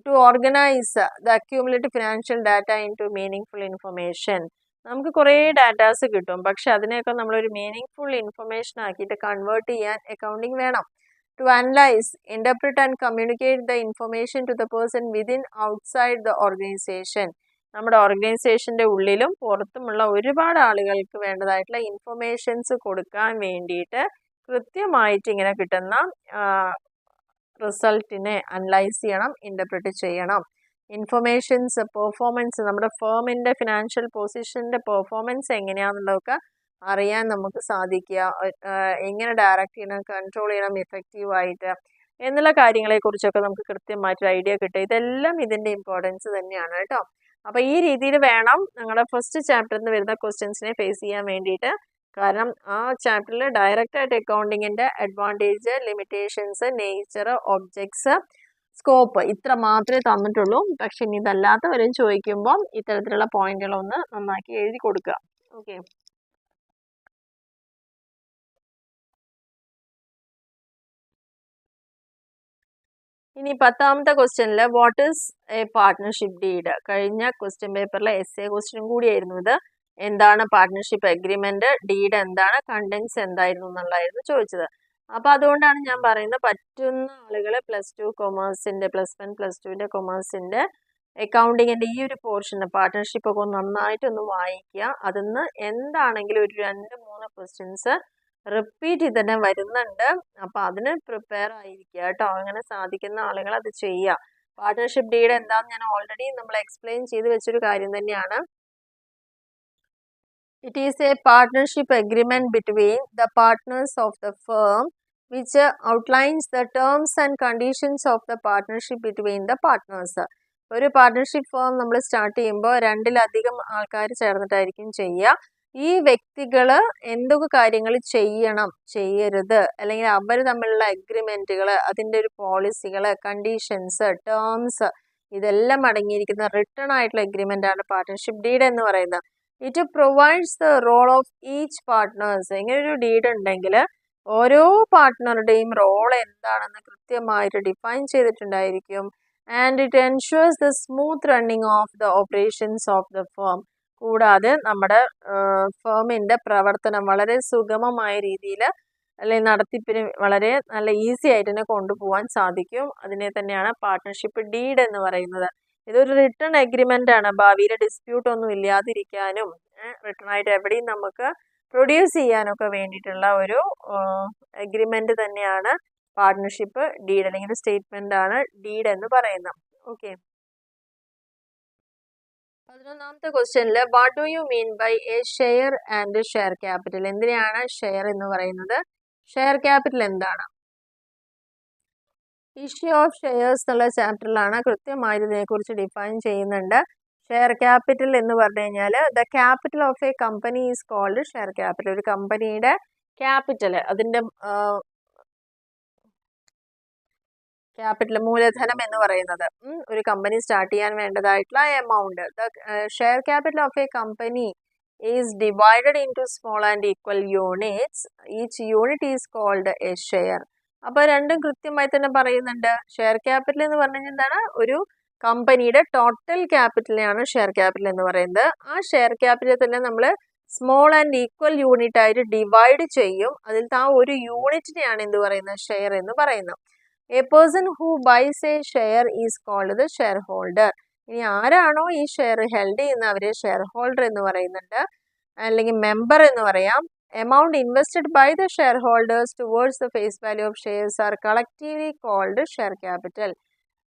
To organise the accumulate financial data into meaning information. നമുക്ക് കുറേ ഡാറ്റാസ് കിട്ടും, പക്ഷെ അതിനെയൊക്കെ നമ്മളൊരു മീനിങ് ഇൻഫർമേഷൻ ആക്കിയിട്ട് കൺവേർട്ട് ചെയ്യാൻ അക്കൗണ്ടിങ് വേണം. To analyse, interpret and communicate the information to the person within outside the organisation. നമ്മുടെ ഓർഗനൈസേഷൻ്റെ ഉള്ളിലും പുറത്തുമുള്ള ഒരുപാട് ആളുകൾക്ക് വേണ്ടതായിട്ടുള്ള ഇൻഫർമേഷൻസ് കൊടുക്കാൻ വേണ്ടിയിട്ട് കൃത്യമായിട്ട് ഇങ്ങനെ കിട്ടുന്ന റിസൾട്ടിനെ അനലൈസ് ചെയ്യണം, ഇന്റർപ്രിറ്റ് ചെയ്യണം. ഇൻഫർമേഷൻസ്, പെർഫോമൻസ്, നമ്മുടെ ഫേമിൻ്റെ ഫിനാൻഷ്യൽ പൊസിഷൻ്റെ പെർഫോമൻസ് എങ്ങനെയാണെന്നുള്ളതൊക്കെ അറിയാൻ നമുക്ക് സാധിക്കുക. എങ്ങനെ ഡയറക്റ്റ് ചെയ്യണം, കൺട്രോൾ ചെയ്യണം എഫക്റ്റീവായിട്ട് എന്നുള്ള കാര്യങ്ങളെക്കുറിച്ചൊക്കെ നമുക്ക് കൃത്യമായിട്ടൊരു ഐഡിയ കിട്ടുക. ഇതെല്ലാം ഇതിൻ്റെ ഇമ്പോർട്ടൻസ് തന്നെയാണ് കേട്ടോ. അപ്പോൾ ഈ രീതിയിൽ വേണം നിങ്ങളുടെ ഫസ്റ്റ് ചാപ്റ്ററിൽ നിന്ന് വരുന്ന ക്വസ്റ്റ്യൻസിനെ ഫേസ് ചെയ്യാൻ വേണ്ടിയിട്ട്. കാരണം ആ ചാപ്റ്ററിൽ ഡയറക്റ്റായിട്ട് അക്കൗണ്ടിങ്ങിൻ്റെ advantage, limitations, nature, objects, scope ഇത്ര മാത്രമേ തന്നിട്ടുള്ളൂ. പക്ഷെ ഇനി ഇതല്ലാത്തവരും ചോദിക്കുമ്പോൾ ഇത്തരത്തിലുള്ള പോയിന്റുകളൊന്ന് നന്നാക്കി എഴുതി കൊടുക്കുക. ഓക്കെ. ഇനി 10ാമത്തെ ക്വസ്റ്റ്യനിൽ what is A partnership deed. കഴിഞ്ഞ ക്വസ്റ്റ്യൻ പേപ്പറിലെ essay ക്വസ്റ്റ്യൻ കൂടിയായിരുന്നു ഇത്. എന്താണ് പാർട്ട്ണർഷിപ്പ് അഗ്രിമെന്റ്, ഡീഡ് എന്താണ്, കണ്ടൻസ് എന്തായിരുന്നു എന്നുള്ളതായിരുന്നു ചോദിച്ചത്. അപ്പോൾ അതുകൊണ്ടാണ് ഞാൻ പറയുന്നത് പറ്റുന്ന ആളുകൾ +2 കൊമേഴ്സിൻ്റെ +1 +2 കൊമേഴ്സിൻ്റെ അക്കൗണ്ടിങ്ങിൻ്റെ ഈ ഒരു പോർഷൻ പാർട്ട്ണർഷിപ്പ് ഒക്കെ നന്നായിട്ടൊന്ന് വായിക്കുക. അതിന്ന് എന്താണെങ്കിലും ഒരു 2-3 ക്വസ്റ്റ്യൻസ് റിപ്പീറ്റ് ചെയ്ത് തന്നെ വരുന്നുണ്ട്. അപ്പോൾ അതിന് പ്രിപ്പയർ ആയിരിക്കുക കേട്ടോ. അങ്ങനെ സാധിക്കുന്ന ആളുകൾ അത് ചെയ്യുക. പാർട്ട്ണർഷിപ്പ് ഡീഡ് എന്താണെന്ന് ഞാൻ ഓൾറെഡി നമ്മൾ എക്സ്പ്ലെയിൻ ചെയ്ത് വെച്ചൊരു കാര്യം തന്നെയാണ്. It is a partnership agreement between the partners of the firm which outlines the terms and conditions of the partnership between the partners. ഒരു പാർട്ട്ണർഷിപ്പ് ഫേം നമ്മൾ സ്റ്റാർട്ട് ചെയ്യുമ്പോൾ 2-ലധികം ആൾക്കാർ ചേർന്നിട്ടായിരിക്കും ചെയ്യുക. ഈ വ്യക്തികൾ എന്തൊക്കെ കാര്യങ്ങൾ ചെയ്യണം, ചെയ്യരുത്, അല്ലെങ്കിൽ അവർ തമ്മിലുള്ള അഗ്രിമെൻറ്റുകൾ, അതിൻ്റെ ഒരു പോളിസികൾ, കണ്ടീഷൻസ്, ടേംസ്, ഇതെല്ലാം അടങ്ങിയിരിക്കുന്ന റിട്ടേൺ ആയിട്ടുള്ള അഗ്രിമെൻ്റ് ആണ് പാർട്ട്ണർഷിപ്പ് ഡീഡ് എന്ന് പറയുന്നത്. It provides the role of each partners. ഇങ്ങനെ ഒരു ഡീഡ് ഉണ്ടെങ്കിൽ ഓരോ പാർട്ട്ണറുടെയും റോൾ എന്താണെന്ന് കൃത്യമായിട്ട് ഡിഫൈൻ ചെയ്തിട്ടുണ്ടായിരിക്കും. And it ensures the smooth running of the operations of the firm. കൂടാതെ നമ്മുടെ ഫേമിൻ്റെ പ്രവർത്തനം വളരെ സുഗമമായ രീതിയിൽ അല്ലെങ്കിൽ നടത്തിപ്പിന് വളരെ നല്ല ഈസി ആയിട്ട് തന്നെ കൊണ്ടുപോകാൻ സാധിക്കും. അതിനെ തന്നെയാണ് പാർട്ട്ണർഷിപ്പ് ഡീഡ് എന്ന് പറയുന്നത്. ഇതൊരു റിട്ടേൺ അഗ്രിമെൻ്റ് ആണ്. ഭാവിയിൽ ഡിസ്പ്യൂട്ട് ഒന്നും ഇല്ലാതിരിക്കാനും റിട്ടേൺ ആയിട്ട് എവിടെയും നമുക്ക് പ്രൊഡ്യൂസ് ചെയ്യാനൊക്കെ വേണ്ടിയിട്ടുള്ള ഒരു അഗ്രിമെൻ്റ് തന്നെയാണ് പാർട്ട്ണർഷിപ്പ് ഡീഡ്, അല്ലെങ്കിൽ സ്റ്റേറ്റ്മെൻ്റ് ആണ് ഡീഡ് എന്ന് പറയുന്നത്. ഓക്കെ, 11ാമത്തെ ക്വസ്റ്റ്യനിൽ what do you mean by a share and share capital? എന്തിനാണ് ഷെയർ എന്ന് പറയുന്നത്? ഷെയർ ക്യാപിറ്റൽ എന്താണ്? ഇഷ്യൂ ഓഫ് ഷെയർസ് എന്നുള്ള ചാപ്റ്ററിലാണ് കൃത്യമായി ഇതിനെക്കുറിച്ച് ഡിഫൈൻ ചെയ്യുന്നുണ്ട്. ഷെയർ ക്യാപിറ്റൽ എന്ന് പറഞ്ഞു കഴിഞ്ഞാൽ the capital of a company is called share capital. ഒരു കമ്പനിയുടെ ക്യാപിറ്റൽ, അതിൻ്റെ ക്യാപിറ്റൽ, മൂലധനം എന്ന് പറയുന്നത്, ഒരു കമ്പനി സ്റ്റാർട്ട് ചെയ്യാൻ വേണ്ടതായിട്ടുള്ള amount. The share capital of a company is divided into small and equal units. Each unit is called a share. അപ്പോൾ രണ്ടും കൃത്യമായി തന്നെ പറയുന്നുണ്ട്. ഷെയർ ക്യാപിറ്റൽ എന്ന് പറഞ്ഞു കഴിഞ്ഞാൽ എന്താണ്? ഒരു കമ്പനിയുടെ ടോട്ടൽ ക്യാപിറ്റലിനെയാണ് ഷെയർ ക്യാപിറ്റൽ എന്ന് പറയുന്നത്. ആ ഷെയർ ക്യാപിറ്റൽ തന്നെ നമ്മൾ സ്മോൾ ആൻഡ് ഈക്വൽ യൂണിറ്റ് ആയിട്ട് ഡിവൈഡ് ചെയ്യും. അതിലത്തെ ആ ഒരു യൂണിറ്റിനെയാണ് എന്ത് പറയുന്നത്? ഷെയർ എന്ന് പറയുന്നത്. A person who buys a share is called the shareholder. ഇനി ആരാണോ ഈ ഷെയർ ഹെൽഡ് ചെയ്യുന്ന അവരെ ഷെയർ ഹോൾഡർ എന്ന് പറയുന്നുണ്ട്, അല്ലെങ്കിൽ മെമ്പർ എന്ന് പറയാം. Amount invested by the shareholders towards the face value of shares are collectively called share capital.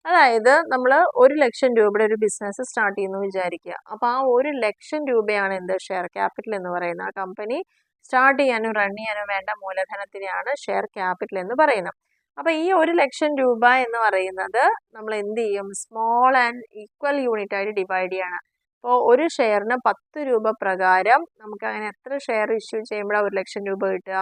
അതായത് നമ്മൾ 1,00,000 രൂപയുടെ ഒരു ബിസിനസ് സ്റ്റാർട്ട് ചെയ്യുന്നു വിചാരിക്കുക. അപ്പോൾ ആ 1,00,000 രൂപയാണ് എന്ത്? ഷെയർ ക്യാപിറ്റൽ എന്ന് പറയുന്നത്. ആ കമ്പനി സ്റ്റാർട്ട് ചെയ്യാനും റൺ ചെയ്യാനും വേണ്ട മൂലധനത്തിനെയാണ് ഷെയർ ക്യാപിറ്റൽ എന്ന് പറയുന്നത്. അപ്പോൾ ഈ 1,00,000 രൂപ എന്ന് പറയുന്നത് നമ്മൾ എന്ത് ചെയ്യും? സ്മോൾ ആൻഡ് ഈക്വൽ യൂണിറ്റ് ആയിട്ട് ഡിവൈഡ് ചെയ്യണം. അപ്പോൾ ഒരു ഷെയറിന് 10 രൂപ പ്രകാരം നമുക്ക് അങ്ങനെ എത്ര ഷെയർ ഇഷ്യൂ ചെയ്യുമ്പോഴാണ് 1,00,000 രൂപ കിട്ടുക?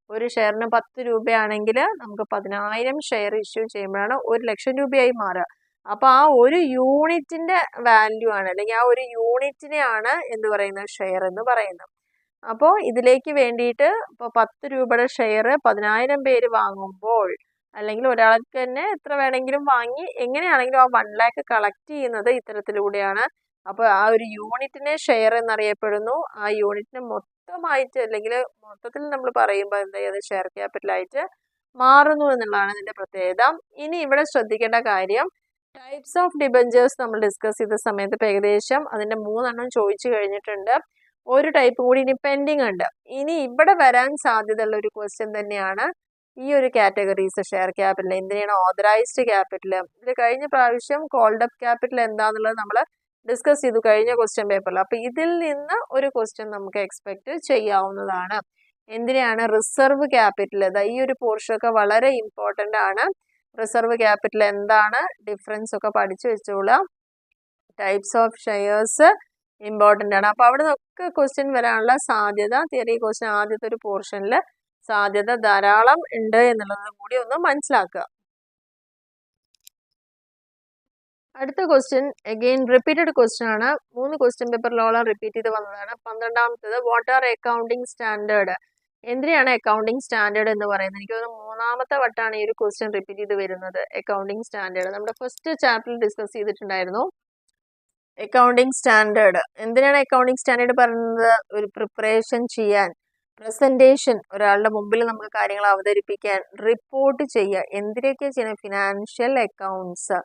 ഒരു ഷെയറിന് 10 രൂപയാണെങ്കിൽ നമുക്ക് 10,000 ഷെയർ ഇഷ്യൂ ചെയ്യുമ്പോഴാണ് 1,00,000 രൂപയായി മാറുക. അപ്പോൾ ആ ഒരു യൂണിറ്റിൻ്റെ വാല്യൂ ആണ്, അല്ലെങ്കിൽ ആ ഒരു യൂണിറ്റിനെയാണ് എന്ത് പറയുന്നത്? ഷെയർ എന്ന് പറയുന്നത്. അപ്പോൾ ഇതിലേക്ക് വേണ്ടിയിട്ട് ഇപ്പോൾ 10 രൂപയുടെ ഷെയർ 10,000 പേര് വാങ്ങുമ്പോൾ, അല്ലെങ്കിൽ ഒരാൾക്ക് തന്നെ എത്ര വേണമെങ്കിലും വാങ്ങി എങ്ങനെയാണെങ്കിലും ആ 1 lakh കളക്ട് ചെയ്യുന്നത് ഇത്തരത്തിലൂടെയാണ്. അപ്പോൾ ആ ഒരു യൂണിറ്റിനെ ഷെയർ എന്നറിയപ്പെടുന്നു. ആ യൂണിറ്റിനെ മൊത്തമായിട്ട്, അല്ലെങ്കിൽ മൊത്തത്തിൽ നമ്മൾ പറയുമ്പോൾ എന്താ ചെയ്യുന്നത്? ഷെയർ ക്യാപിറ്റലായിട്ട് മാറുന്നു എന്നുള്ളതാണ് ഇതിൻ്റെ പ്രത്യേകത. ഇനി ഇവിടെ ശ്രദ്ധിക്കേണ്ട കാര്യം, ടൈപ്സ് ഓഫ് ഡിബഞ്ചേഴ്സ് നമ്മൾ ഡിസ്കസ് ചെയ്ത സമയത്ത് ഇപ്പോൾ ഏകദേശം അതിൻ്റെ 3 എണ്ണം ചോദിച്ചു കഴിഞ്ഞിട്ടുണ്ട്. ഒരു ടൈപ്പ് കൂടി ഇനി പെൻഡിങ് ഉണ്ട്. ഇനി ഇവിടെ വരാൻ സാധ്യതയുള്ള ഒരു ക്വസ്റ്റ്യൻ തന്നെയാണ് ഈ ഒരു കാറ്റഗറീസ് ഷെയർ ക്യാപിറ്റൽ. എന്തിനാണ് ഓതറൈസ്ഡ് ക്യാപിറ്റൽ? ഇതിൽ കഴിഞ്ഞ പ്രാവശ്യം കോൾഡ് അപ്പ് ക്യാപിറ്റൽ എന്താണെന്നുള്ളത് നമ്മൾ ഡിസ്കസ് ചെയ്തു കഴിഞ്ഞ ക്വസ്റ്റ്യൻ പേപ്പറിൽ. അപ്പോൾ ഇതിൽ നിന്ന് ഒരു ക്വസ്റ്റ്യൻ നമുക്ക് എക്സ്പെക്ട് ചെയ്യാവുന്നതാണ്. എന്തിനാണ്? Reserve capital. ഈ ഒരു പോർഷനൊക്കെ വളരെ ഇമ്പോർട്ടൻ്റ് ആണ്. റിസർവ് ക്യാപിറ്റൽ എന്താണ്, ഡിഫറൻസ് ഒക്കെ പഠിച്ചു വെച്ചോളാം. ടൈപ്സ് ഓഫ് ഷെയർസ് ഇമ്പോർട്ടൻ്റ് ആണ്. അപ്പോൾ അവിടെ നിന്നൊക്കെ ക്വസ്റ്റ്യൻ വരാനുള്ള സാധ്യത, തിയറി ക്വസ്റ്റ്യൻ ആദ്യത്തെ ഒരു പോർഷനിൽ സാധ്യത ധാരാളം ഉണ്ട് എന്നുള്ളതും കൂടി ഒന്ന് മനസ്സിലാക്കുക. അടുത്ത ക്വസ്റ്റ്യൻ അഗെയിൻ റിപ്പീറ്റഡ് ക്വസ്റ്റ്യൻ ആണ്. 3 ക്വസ്റ്റ്യൻ പേപ്പറിലോളം റിപ്പീറ്റ് ചെയ്ത് വന്നതാണ്. 12ാമത്തേത് വാട്ട് ആർ അക്കൗണ്ടിങ് സ്റ്റാൻഡേർഡ്? എന്തിനാണ് അക്കൗണ്ടിങ് സ്റ്റാൻഡേർഡ് എന്ന് പറയുന്നത്? എനിക്ക് തോന്നുന്നു 3ാമത്തെ വട്ടമാണ് ഈ ഒരു ക്വസ്റ്റ്യൻ റിപ്പീറ്റ് ചെയ്ത് വരുന്നത്. അക്കൗണ്ടിങ് സ്റ്റാൻഡേർഡ് നമ്മുടെ ഫസ്റ്റ് ചാപ്റ്ററിൽ ഡിസ്കസ് ചെയ്തിട്ടുണ്ടായിരുന്നു. അക്കൗണ്ടിങ് സ്റ്റാൻഡേർഡ് എന്തിനാണ് അക്കൗണ്ടിങ് സ്റ്റാൻഡേർഡ് പറയുന്നത്? ഒരു പ്രിപ്പറേഷൻ ചെയ്യാൻ, പ്രസന്റേഷൻ, ഒരാളുടെ മുമ്പിൽ നമുക്ക് കാര്യങ്ങൾ അവതരിപ്പിക്കാൻ, റിപ്പോർട്ട് ചെയ്യുക, എന്തിനൊക്കെ ചെയ്യണം, financial accounts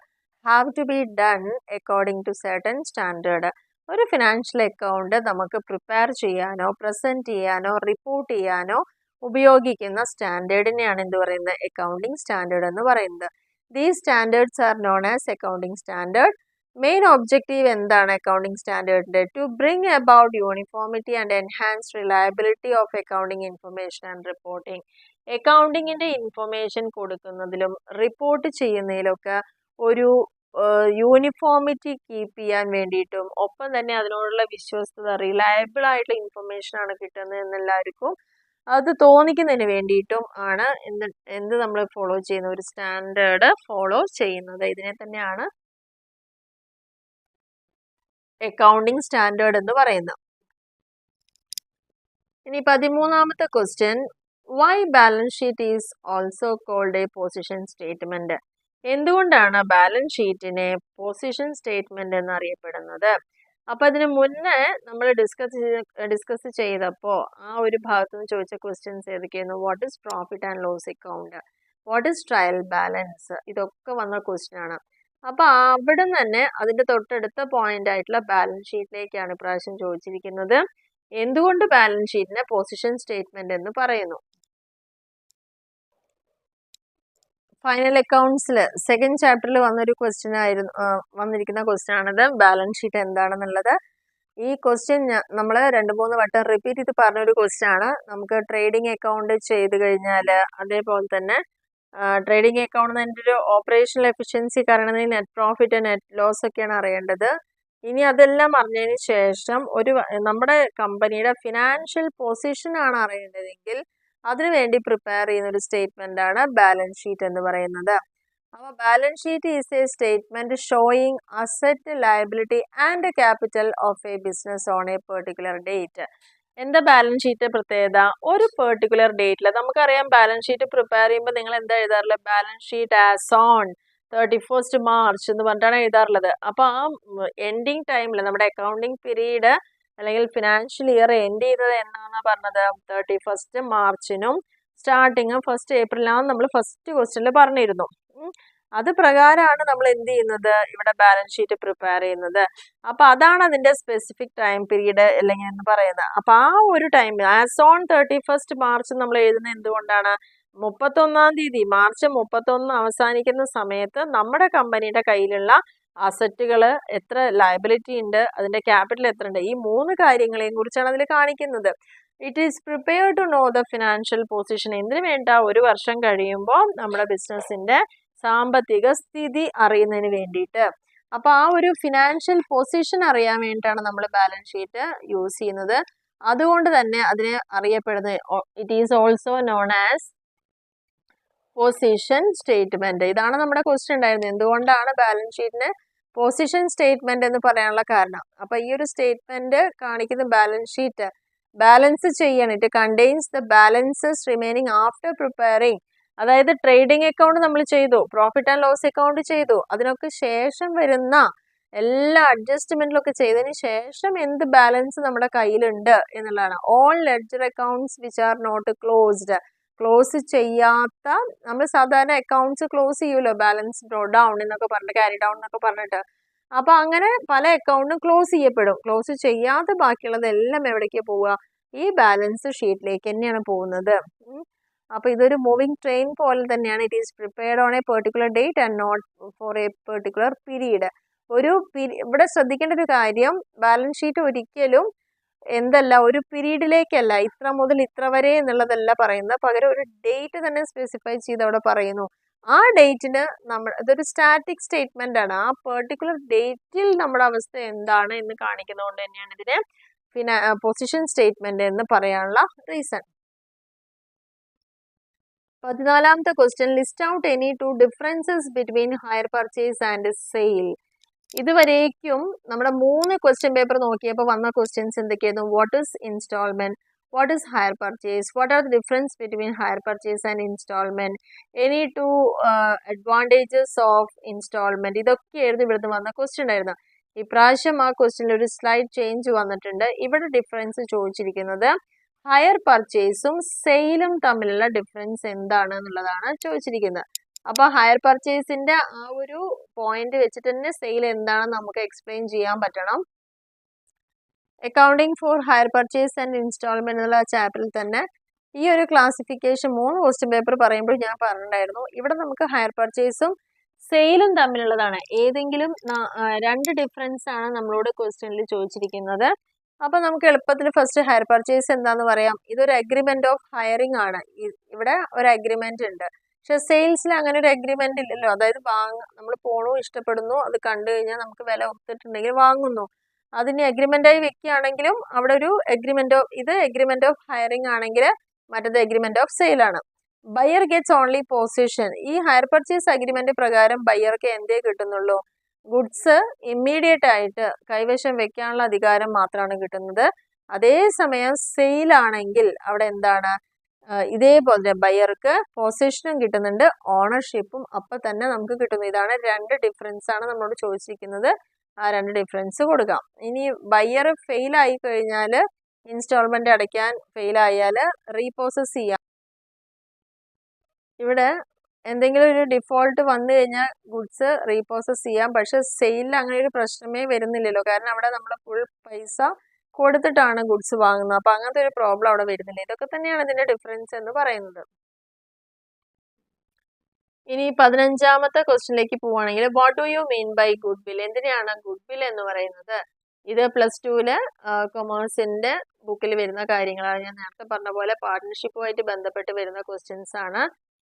have to be done according to certain standard. ഒരു ഫിനാൻഷ്യൽ അക്കൗണ്ട് നമുക്ക് പ്രിപ്പയർ ചെയ്യാനോ പ്രസന്റ് ചെയ്യാനോ റിപ്പോർട്ട് ചെയ്യാനോ ഉപയോഗിക്കുന്ന സ്റ്റാൻഡേർഡിനെയാണ് എന്ത് പറയുന്നത്, അക്കൗണ്ടിങ് സ്റ്റാൻഡേർഡ് എന്ന് പറയുന്നത്. These standards are known as accounting standard. Main objective എന്താണ് അക്കൗണ്ടിങ് സ്റ്റാൻഡേർഡിന്റെ? To bring about uniformity and enhance reliability of accounting information and reporting. അക്കൗണ്ടിങ്ങിന്റെ ഇൻഫർമേഷൻ കൊടുക്കുന്നതിലും റിപ്പോർട്ട് ചെയ്യുന്നതിലൊക്കെ ഒരു യൂണിഫോമിറ്റി കീപ്പ് ചെയ്യാൻ വേണ്ടിയിട്ടും ഒപ്പം തന്നെ അതിനോടുള്ള വിശ്വസ്തത, റിലയബിൾ ആയിട്ടുള്ള ഇൻഫർമേഷൻ ആണ് കിട്ടുന്നത് എന്നെല്ലാവർക്കും അത് തോന്നിക്കുന്നതിന് വേണ്ടിയിട്ടും ആണ് എന്ത് നമ്മൾ ഫോളോ ചെയ്യുന്ന ഒരു സ്റ്റാൻഡേർഡ് ഫോളോ ചെയ്യുന്നത്. ഇതിനെ തന്നെയാണ് അക്കൗണ്ടിങ് സ്റ്റാൻഡേർഡ് എന്ന് പറയുന്നത്. ഇനി 13ാമത്തെ question, why balance sheet is also called a position statement? എന്തുകൊണ്ടാണ് ബാലൻസ് പൊസിഷൻ സ്റ്റേറ്റ്മെന്റ് എന്നറിയപ്പെടുന്നത്? അപ്പോൾ അതിന് മുന്നേ നമ്മൾ ഡിസ്കസ് ചെയ്തപ്പോൾ ആ ഒരു ഭാഗത്ത് നിന്ന് ചോദിച്ച ക്വസ്റ്റ്യൻസ് ഏതൊക്കെയായിരുന്നു? What is profit and loss account, what is trial balance, ഇതൊക്കെ വന്ന ക്വസ്റ്റ്യൻ ആണ്. അപ്പോൾ അവിടെ തന്നെ അതിന്റെ തൊട്ടടുത്ത പോയിന്റ് ആയിട്ടുള്ള ബാലൻസ് ഷീറ്റിലേക്കാണ് ഇപ്രാവശ്യം ചോദിച്ചിരിക്കുന്നത്. എന്തുകൊണ്ട് ബാലൻസ് ഷീറ്റിനെ പൊസിഷൻ സ്റ്റേറ്റ്മെന്റ് എന്ന് പറയുന്നു? ഫൈനൽ അക്കൗണ്ട്സിൽ സെക്കൻഡ് ചാപ്റ്ററിൽ വന്നിരിക്കുന്ന ക്വസ്റ്റ്യൻ ആണിത്, ബാലൻസ് ഷീറ്റ് എന്താണെന്നുള്ളത്. ഈ ക്വസ്റ്റ്യൻ നമ്മൾ 2-3 വട്ടം റിപ്പീറ്റ് ചെയ്ത് പറഞ്ഞൊരു ക്വസ്റ്റ്യൻ ആണ്. നമുക്ക് ട്രേഡിംഗ് അക്കൗണ്ട് ചെയ്ത് കഴിഞ്ഞാൽ അതേപോലെ തന്നെ ട്രേഡിംഗ് അക്കൗണ്ട് അതിൻ്റെ ഒരു ഓപ്പറേഷണൽ എഫിഷ്യൻസി കാരണം നെറ്റ് പ്രോഫിറ്റ് നെറ്റ് ലോസ് ഒക്കെയാണ് അറിയേണ്ടത്. ഇനി അതെല്ലാം അറിഞ്ഞതിന് ശേഷം നമ്മുടെ കമ്പനിയുടെ ഫിനാൻഷ്യൽ പൊസിഷൻ ആണ് അറിയേണ്ടതെങ്കിൽ അതിനുവേണ്ടി പ്രിപ്പയർ ചെയ്യുന്ന ഒരു സ്റ്റേറ്റ്മെന്റ് ആണ് ബാലൻസ് ഷീറ്റ് എന്ന് പറയുന്നത്. അപ്പോൾ balance sheet is A statement showing asset, liability and capital of A business on a particular date. എന്താ ബാലൻസ് ഷീറ്റ് പ്രത്യേകത? ഒരു പെർട്ടിക്കുലർ ഡേറ്റിൽ നമുക്കറിയാം ബാലൻസ് ഷീറ്റ് പ്രിപ്പയർ ചെയ്യുമ്പോൾ നിങ്ങൾ എന്താ എഴുതാറുള്ളത്? Balance sheet as on 31st March എന്ന് പറഞ്ഞിട്ടാണ് എഴുതാറുള്ളത്. അപ്പോൾ ആ എൻഡിങ് ടൈമിൽ നമ്മുടെ അക്കൗണ്ടിങ് പീരീഡ് അല്ലെങ്കിൽ ഫിനാൻഷ്യൽ ഇയർ എൻഡ് ചെയ്തത് എന്നാണ് പറഞ്ഞത്? 31st March starting 1st April നമ്മൾ ഫസ്റ്റ് ക്വസ്റ്റ്യനിൽ പറഞ്ഞിരുന്നു. അത് പ്രകാരമാണ് നമ്മൾ എന്ത് ചെയ്യുന്നത്, ഇവിടെ ബാലൻസ് ഷീറ്റ് പ്രിപ്പയർ ചെയ്യുന്നത്. അപ്പൊ അതാണ് അതിന്റെ സ്പെസിഫിക് ടൈം പീരീഡ് അല്ലെങ്കിൽ എന്ന് പറയുന്നത്. അപ്പൊ ആ ഒരു time as on 31st March നമ്മൾ എഴുതുന്നത് എന്തുകൊണ്ടാണ്? 31-ാം തീയതി മാർച്ച് 31 അവസാനിക്കുന്ന സമയത്ത് നമ്മുടെ കമ്പനിയുടെ കയ്യിലുള്ള അസറ്റുകൾ എത്ര, ലയബിലിറ്റി ഉണ്ട്, അതിന്റെ ക്യാപിറ്റൽ എത്ര ഉണ്ട്, ഈ 3 കാര്യങ്ങളെയും കുറിച്ചാണ് അതിൽ കാണിക്കുന്നത്. It is prepare to know the financial position. എന്തിനു വേണ്ട? ഒരു വർഷം കഴിയുമ്പോൾ നമ്മുടെ ബിസിനസിന്റെ സാമ്പത്തിക സ്ഥിതി അറിയുന്നതിന് വേണ്ടിയിട്ട്. അപ്പൊ ആ ഒരു ഫിനാൻഷ്യൽ പൊസിഷൻ അറിയാൻ വേണ്ടിയിട്ടാണ് നമ്മൾ ബാലൻസ് ഷീറ്റ് യൂസ് ചെയ്യുന്നത്. അതുകൊണ്ട് തന്നെ അതിനെ അറിയപ്പെടുന്നത് it is also known as position statement. ഇതാണ് നമ്മുടെ ക്വസ്റ്റ്യൻ ഉണ്ടായിരുന്നത്, എന്തുകൊണ്ടാണ് ബാലൻസ് ഷീറ്റിന് പൊസിഷൻ സ്റ്റേറ്റ്മെന്റ് എന്ന് പറയാനുള്ള കാരണം. അപ്പൊ ഈ ഒരു സ്റ്റേറ്റ്മെന്റ് കാണിക്കുന്ന ബാലൻസ് ഷീറ്റ് ബാലൻസ് ചെയ്യണം. It contains the balances remaining after preparing. അതായത് ട്രേഡിംഗ് അക്കൗണ്ട് നമ്മൾ ചെയ്തു, പ്രോഫിറ്റ് ആൻഡ് ലോസ് അക്കൗണ്ട് ചെയ്തു, അതിനൊക്കെ ശേഷം വരുന്ന എല്ലാ അഡ്ജസ്റ്റ്മെന്റിലൊക്കെ ചെയ്തതിന് ശേഷം എന്ത് ബാലൻസ് നമ്മുടെ കയ്യിലുണ്ട് എന്നുള്ളതാണ്. All ledger accounts which are not closed. Close ചെയ്യാത്ത, നമ്മൾ സാധാരണ അക്കൗണ്ട്സ് ക്ലോസ് ചെയ്യുമല്ലോ, ബാലൻസ് ഡൗൺ എന്നൊക്കെ പറഞ്ഞിട്ട്, ക്യാരി ഡൗൺ എന്നൊക്കെ പറഞ്ഞിട്ട്. അപ്പൊ അങ്ങനെ പല അക്കൗണ്ടും ക്ലോസ് ചെയ്യപ്പെടും. ക്ലോസ് ചെയ്യാതെ ബാക്കിയുള്ളതെല്ലാം എവിടേക്ക് പോവുക? ഈ ബാലൻസ് ഷീറ്റിലേക്ക് തന്നെയാണ് പോകുന്നത്. അപ്പൊ ഇതൊരു മൂവിങ് ട്രെയിൻ പോലെ തന്നെയാണ്. It is prepared on a particular date and not for a particular period. ഇവിടെ ശ്രദ്ധിക്കേണ്ട ഒരു കാര്യം, ബാലൻസ് ഷീറ്റ് ഒരിക്കലും ഒരു പീരീഡിലേക്കല്ല, ഇത്ര മുതൽ ഇത്ര വരെ എന്നുള്ളതല്ല പറയുന്നത്, പകരം ഒരു ഡേറ്റ് തന്നെ സ്പെസിഫൈ ചെയ്ത് അവിടെ പറയുന്നു. ആ ഡേറ്റിന് ഇതൊരു സ്റ്റാറ്റിക് സ്റ്റേറ്റ്മെന്റ് ആണ്. ആ പെർട്ടിക്കുലർ ഡേറ്റിൽ നമ്മുടെ അവസ്ഥ എന്താണ് എന്ന് കാണിക്കുന്നതുകൊണ്ട് തന്നെയാണ് ഇതിനെ പൊസിഷൻ സ്റ്റേറ്റ്മെന്റ് എന്ന് പറയാനുള്ള റീസൺ. 14ാമത്തെ question, list out any 2 differences between hire purchase and sale. ഇതുവരേക്കും നമ്മുടെ 3 ക്വസ്റ്റ്യൻ പേപ്പർ നോക്കിയപ്പോൾ വന്ന ക്വസ്റ്റ്യൻസ് എന്തൊക്കെയായിരുന്നു? What is instalment, what is hire purchase, what are the difference between hire purchase and installment, any 2 advantages of installment. ഇതൊക്കെയായിരുന്നു ഇവിടുന്ന് വന്ന question ആയിരുന്നു. ഇപ്രാവശ്യം ആ ക്വസ്റ്റ്യനിൽ ഒരു സ്ലൈഡ് ചേഞ്ച് വന്നിട്ടുണ്ട്. ഇവിടെ ഡിഫറൻസ് ചോദിച്ചിരിക്കുന്നത് ഹയർ പർച്ചേസും സെയിലും തമ്മിലുള്ള ഡിഫറൻസ് എന്താണ് എന്നുള്ളതാണ് ചോദിച്ചിരിക്കുന്നത്. അപ്പോൾ ഹയർ പർച്ചേസിന്റെ ആ ഒരു പോയിന്റ് വെച്ചിട്ട് തന്നെ സെയിൽ എന്താണെന്ന് നമുക്ക് എക്സ്പ്ലെയിൻ ചെയ്യാൻ പറ്റണം. Accounting for hire purchase and instalment എന്നുള്ള ചാപ്റ്ററിൽ തന്നെ ഈ ഒരു ക്ലാസിഫിക്കേഷൻ 3 ക്വസ്റ്റ്യൻ പേപ്പർ പറയുമ്പോൾ ഞാൻ പറഞ്ഞിട്ടുണ്ടായിരുന്നു. ഇവിടെ നമുക്ക് ഹയർ പർച്ചേസും സെയിലും തമ്മിലുള്ളതാണ്. ഏതെങ്കിലും 2 ഡിഫറൻസ് ആണ് നമ്മളോട് ക്വസ്റ്റ്യനിൽ ചോദിച്ചിരിക്കുന്നത്. അപ്പൊ നമുക്ക് എളുപ്പത്തിൽ ഫസ്റ്റ് ഹയർ പർച്ചേസ് എന്താന്ന് പറയാം. ഇതൊരു അഗ്രിമെന്റ് ഓഫ് ഹയറിംഗ് ആണ്. ഇവിടെ ഒരു അഗ്രിമെന്റ് ഉണ്ട്. പക്ഷെ സെയിൽസിൽ അങ്ങനെ ഒരു അഗ്രിമെന്റ് ഇല്ലല്ലോ. അതായത് നമ്മൾ പോണു, ഇഷ്ടപ്പെടുന്നു, അത് കണ്ടു കഴിഞ്ഞാൽ നമുക്ക് വില ഒത്തിട്ടുണ്ടെങ്കിൽ വാങ്ങുന്നു. അതിന് അഗ്രിമെന്റ് ആയി വെക്കുകയാണെങ്കിലും അവിടെ ഒരു അഗ്രിമെന്റ് ഓഫ് ഹയറിംഗ് ആണെങ്കിൽ മറ്റേത് അഗ്രിമെന്റ് ഓഫ് സെയിൽ ആണ്. Buyer gets only position. ഈ ഹയർ പർച്ചേസ് അഗ്രിമെന്റ് പ്രകാരം ബയർക്ക് എന്തേ കിട്ടുന്നുള്ളൂ? ഗുഡ്സ് ഇമ്മീഡിയറ്റ് ആയിട്ട് കൈവശം വെക്കാനുള്ള അധികാരം മാത്രമാണ് കിട്ടുന്നത്. അതേസമയം സെയിൽ ആണെങ്കിൽ അവിടെ എന്താണ്? ഇതേപോലെ ബയർക്ക് പൊസിഷനും കിട്ടുന്നുണ്ട്, ഓണർഷിപ്പും അപ്പൊ തന്നെ നമുക്ക് കിട്ടുന്നു. ഇതാണ് 2 ഡിഫറൻസ് ആണ് നമ്മളോട് ചോദിച്ചിരിക്കുന്നത്. ആ 2 ഡിഫറൻസ് കൊടുക്കാം. ഇനി ബയർ ഫെയിൽ ആയി കഴിഞ്ഞാൽ, ഇൻസ്റ്റാൾമെന്റ് അടയ്ക്കാൻ ഫെയിൽ ആയാൽ റീപ്രോസസ് ചെയ്യാം. ഇവിടെ എന്തെങ്കിലും ഒരു ഡിഫോൾട്ട് വന്നു കഴിഞ്ഞാൽ ഗുഡ്സ് റീപ്രോസസ് ചെയ്യാം. പക്ഷെ സെയിലിൽ അങ്ങനെ ഒരു പ്രശ്നമേ വരുന്നില്ലല്ലോ. കാരണം അവിടെ നമ്മൾ ഫുൾ പൈസ കൊടുത്തിട്ടാണ് ഗുഡ്സ് വാങ്ങുന്നത്. അപ്പൊ അങ്ങനത്തെ ഒരു പ്രോബ്ലം അവിടെ വരുന്നില്ല. ഇതൊക്കെ തന്നെയാണ് ഇതിന്റെ ഡിഫറൻസ് എന്ന് പറയുന്നത്. ഇനി 15ാമത്തെ ക്വസ്റ്റ്യനിലേക്ക് പോവുകയാണെങ്കിൽ what do you mean bye good will? എന്തിനാണ് ഗുഡ് വിൽ എന്ന് പറയുന്നത്? ഇത് +2 കൊമേഴ്സിന്റെ ബുക്കിൽ വരുന്ന കാര്യങ്ങളാണ്. ഞാൻ നേരത്തെ പറഞ്ഞ പോലെ പാർട്ട്ണർഷിപ്പുമായിട്ട് ബന്ധപ്പെട്ട് വരുന്ന ക്വസ്റ്റ്യൻസ് ആണ്.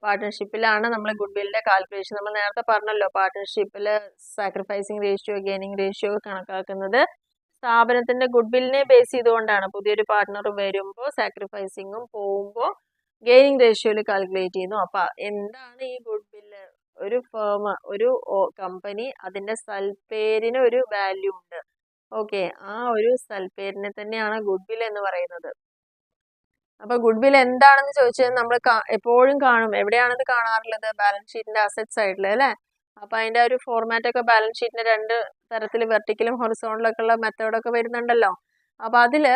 പാർട്ട്ണർഷിപ്പിലാണ് നമ്മൾ ഗുഡ് വില്ലിന്റെ കാൽക്കുലേഷൻ. നമ്മൾ നേരത്തെ പറഞ്ഞല്ലോ, പാർട്ട്ണർഷിപ്പിൽ സാക്രിഫൈസിങ് റേഷ്യോ, ഗെയിനിങ് റേഷ്യോ കണക്കാക്കുന്നത് സ്ഥാപനത്തിന്റെ ഗുഡ് വില്ലിനെ ബേസ് ചെയ്തുകൊണ്ടാണ്. പുതിയൊരു പാർട്ട്ണർ വരുമ്പോൾ സാക്രിഫൈസിങ്ങും പോകുമ്പോൾ ഗെയിനിങ് റേഷ്യോയിൽ കാൽക്കുലേറ്റ് ചെയ്യുന്നു. അപ്പൊ എന്താണ് ഈ ഗുഡ് വില്ല്? ഒരു ഫേം, ഒരു കമ്പനി, അതിന്റെ സൽപ്പേരിന് ഒരു വാല്യൂ ഉണ്ട്. ഓക്കെ, ആ ഒരു സൽപ്പേരിനെ തന്നെയാണ് ഗുഡ് വിൽ എന്ന് പറയുന്നത്. അപ്പൊ ഗുഡ് വിൽ എന്താണെന്ന് ചോദിച്ചാൽ നമ്മൾ എപ്പോഴും കാണും. എവിടെയാണത് കാണാറുള്ളത്? ബാലൻസ് ഷീറ്റിന്റെ അസറ്റ് സൈഡിൽ അല്ലെ. അപ്പൊ അതിന്റെ ഒരു ഫോർമാറ്റ് ഒക്കെ ബാലൻസ് ഷീറ്റിന്റെ 2 തരത്തിൽ വെർട്ടിക്കലും ഹൊറിസോണ്ടലും ഒക്കെ ഉള്ള മെത്തേഡൊക്കെ വരുന്നുണ്ടല്ലോ. അപ്പൊ അതില്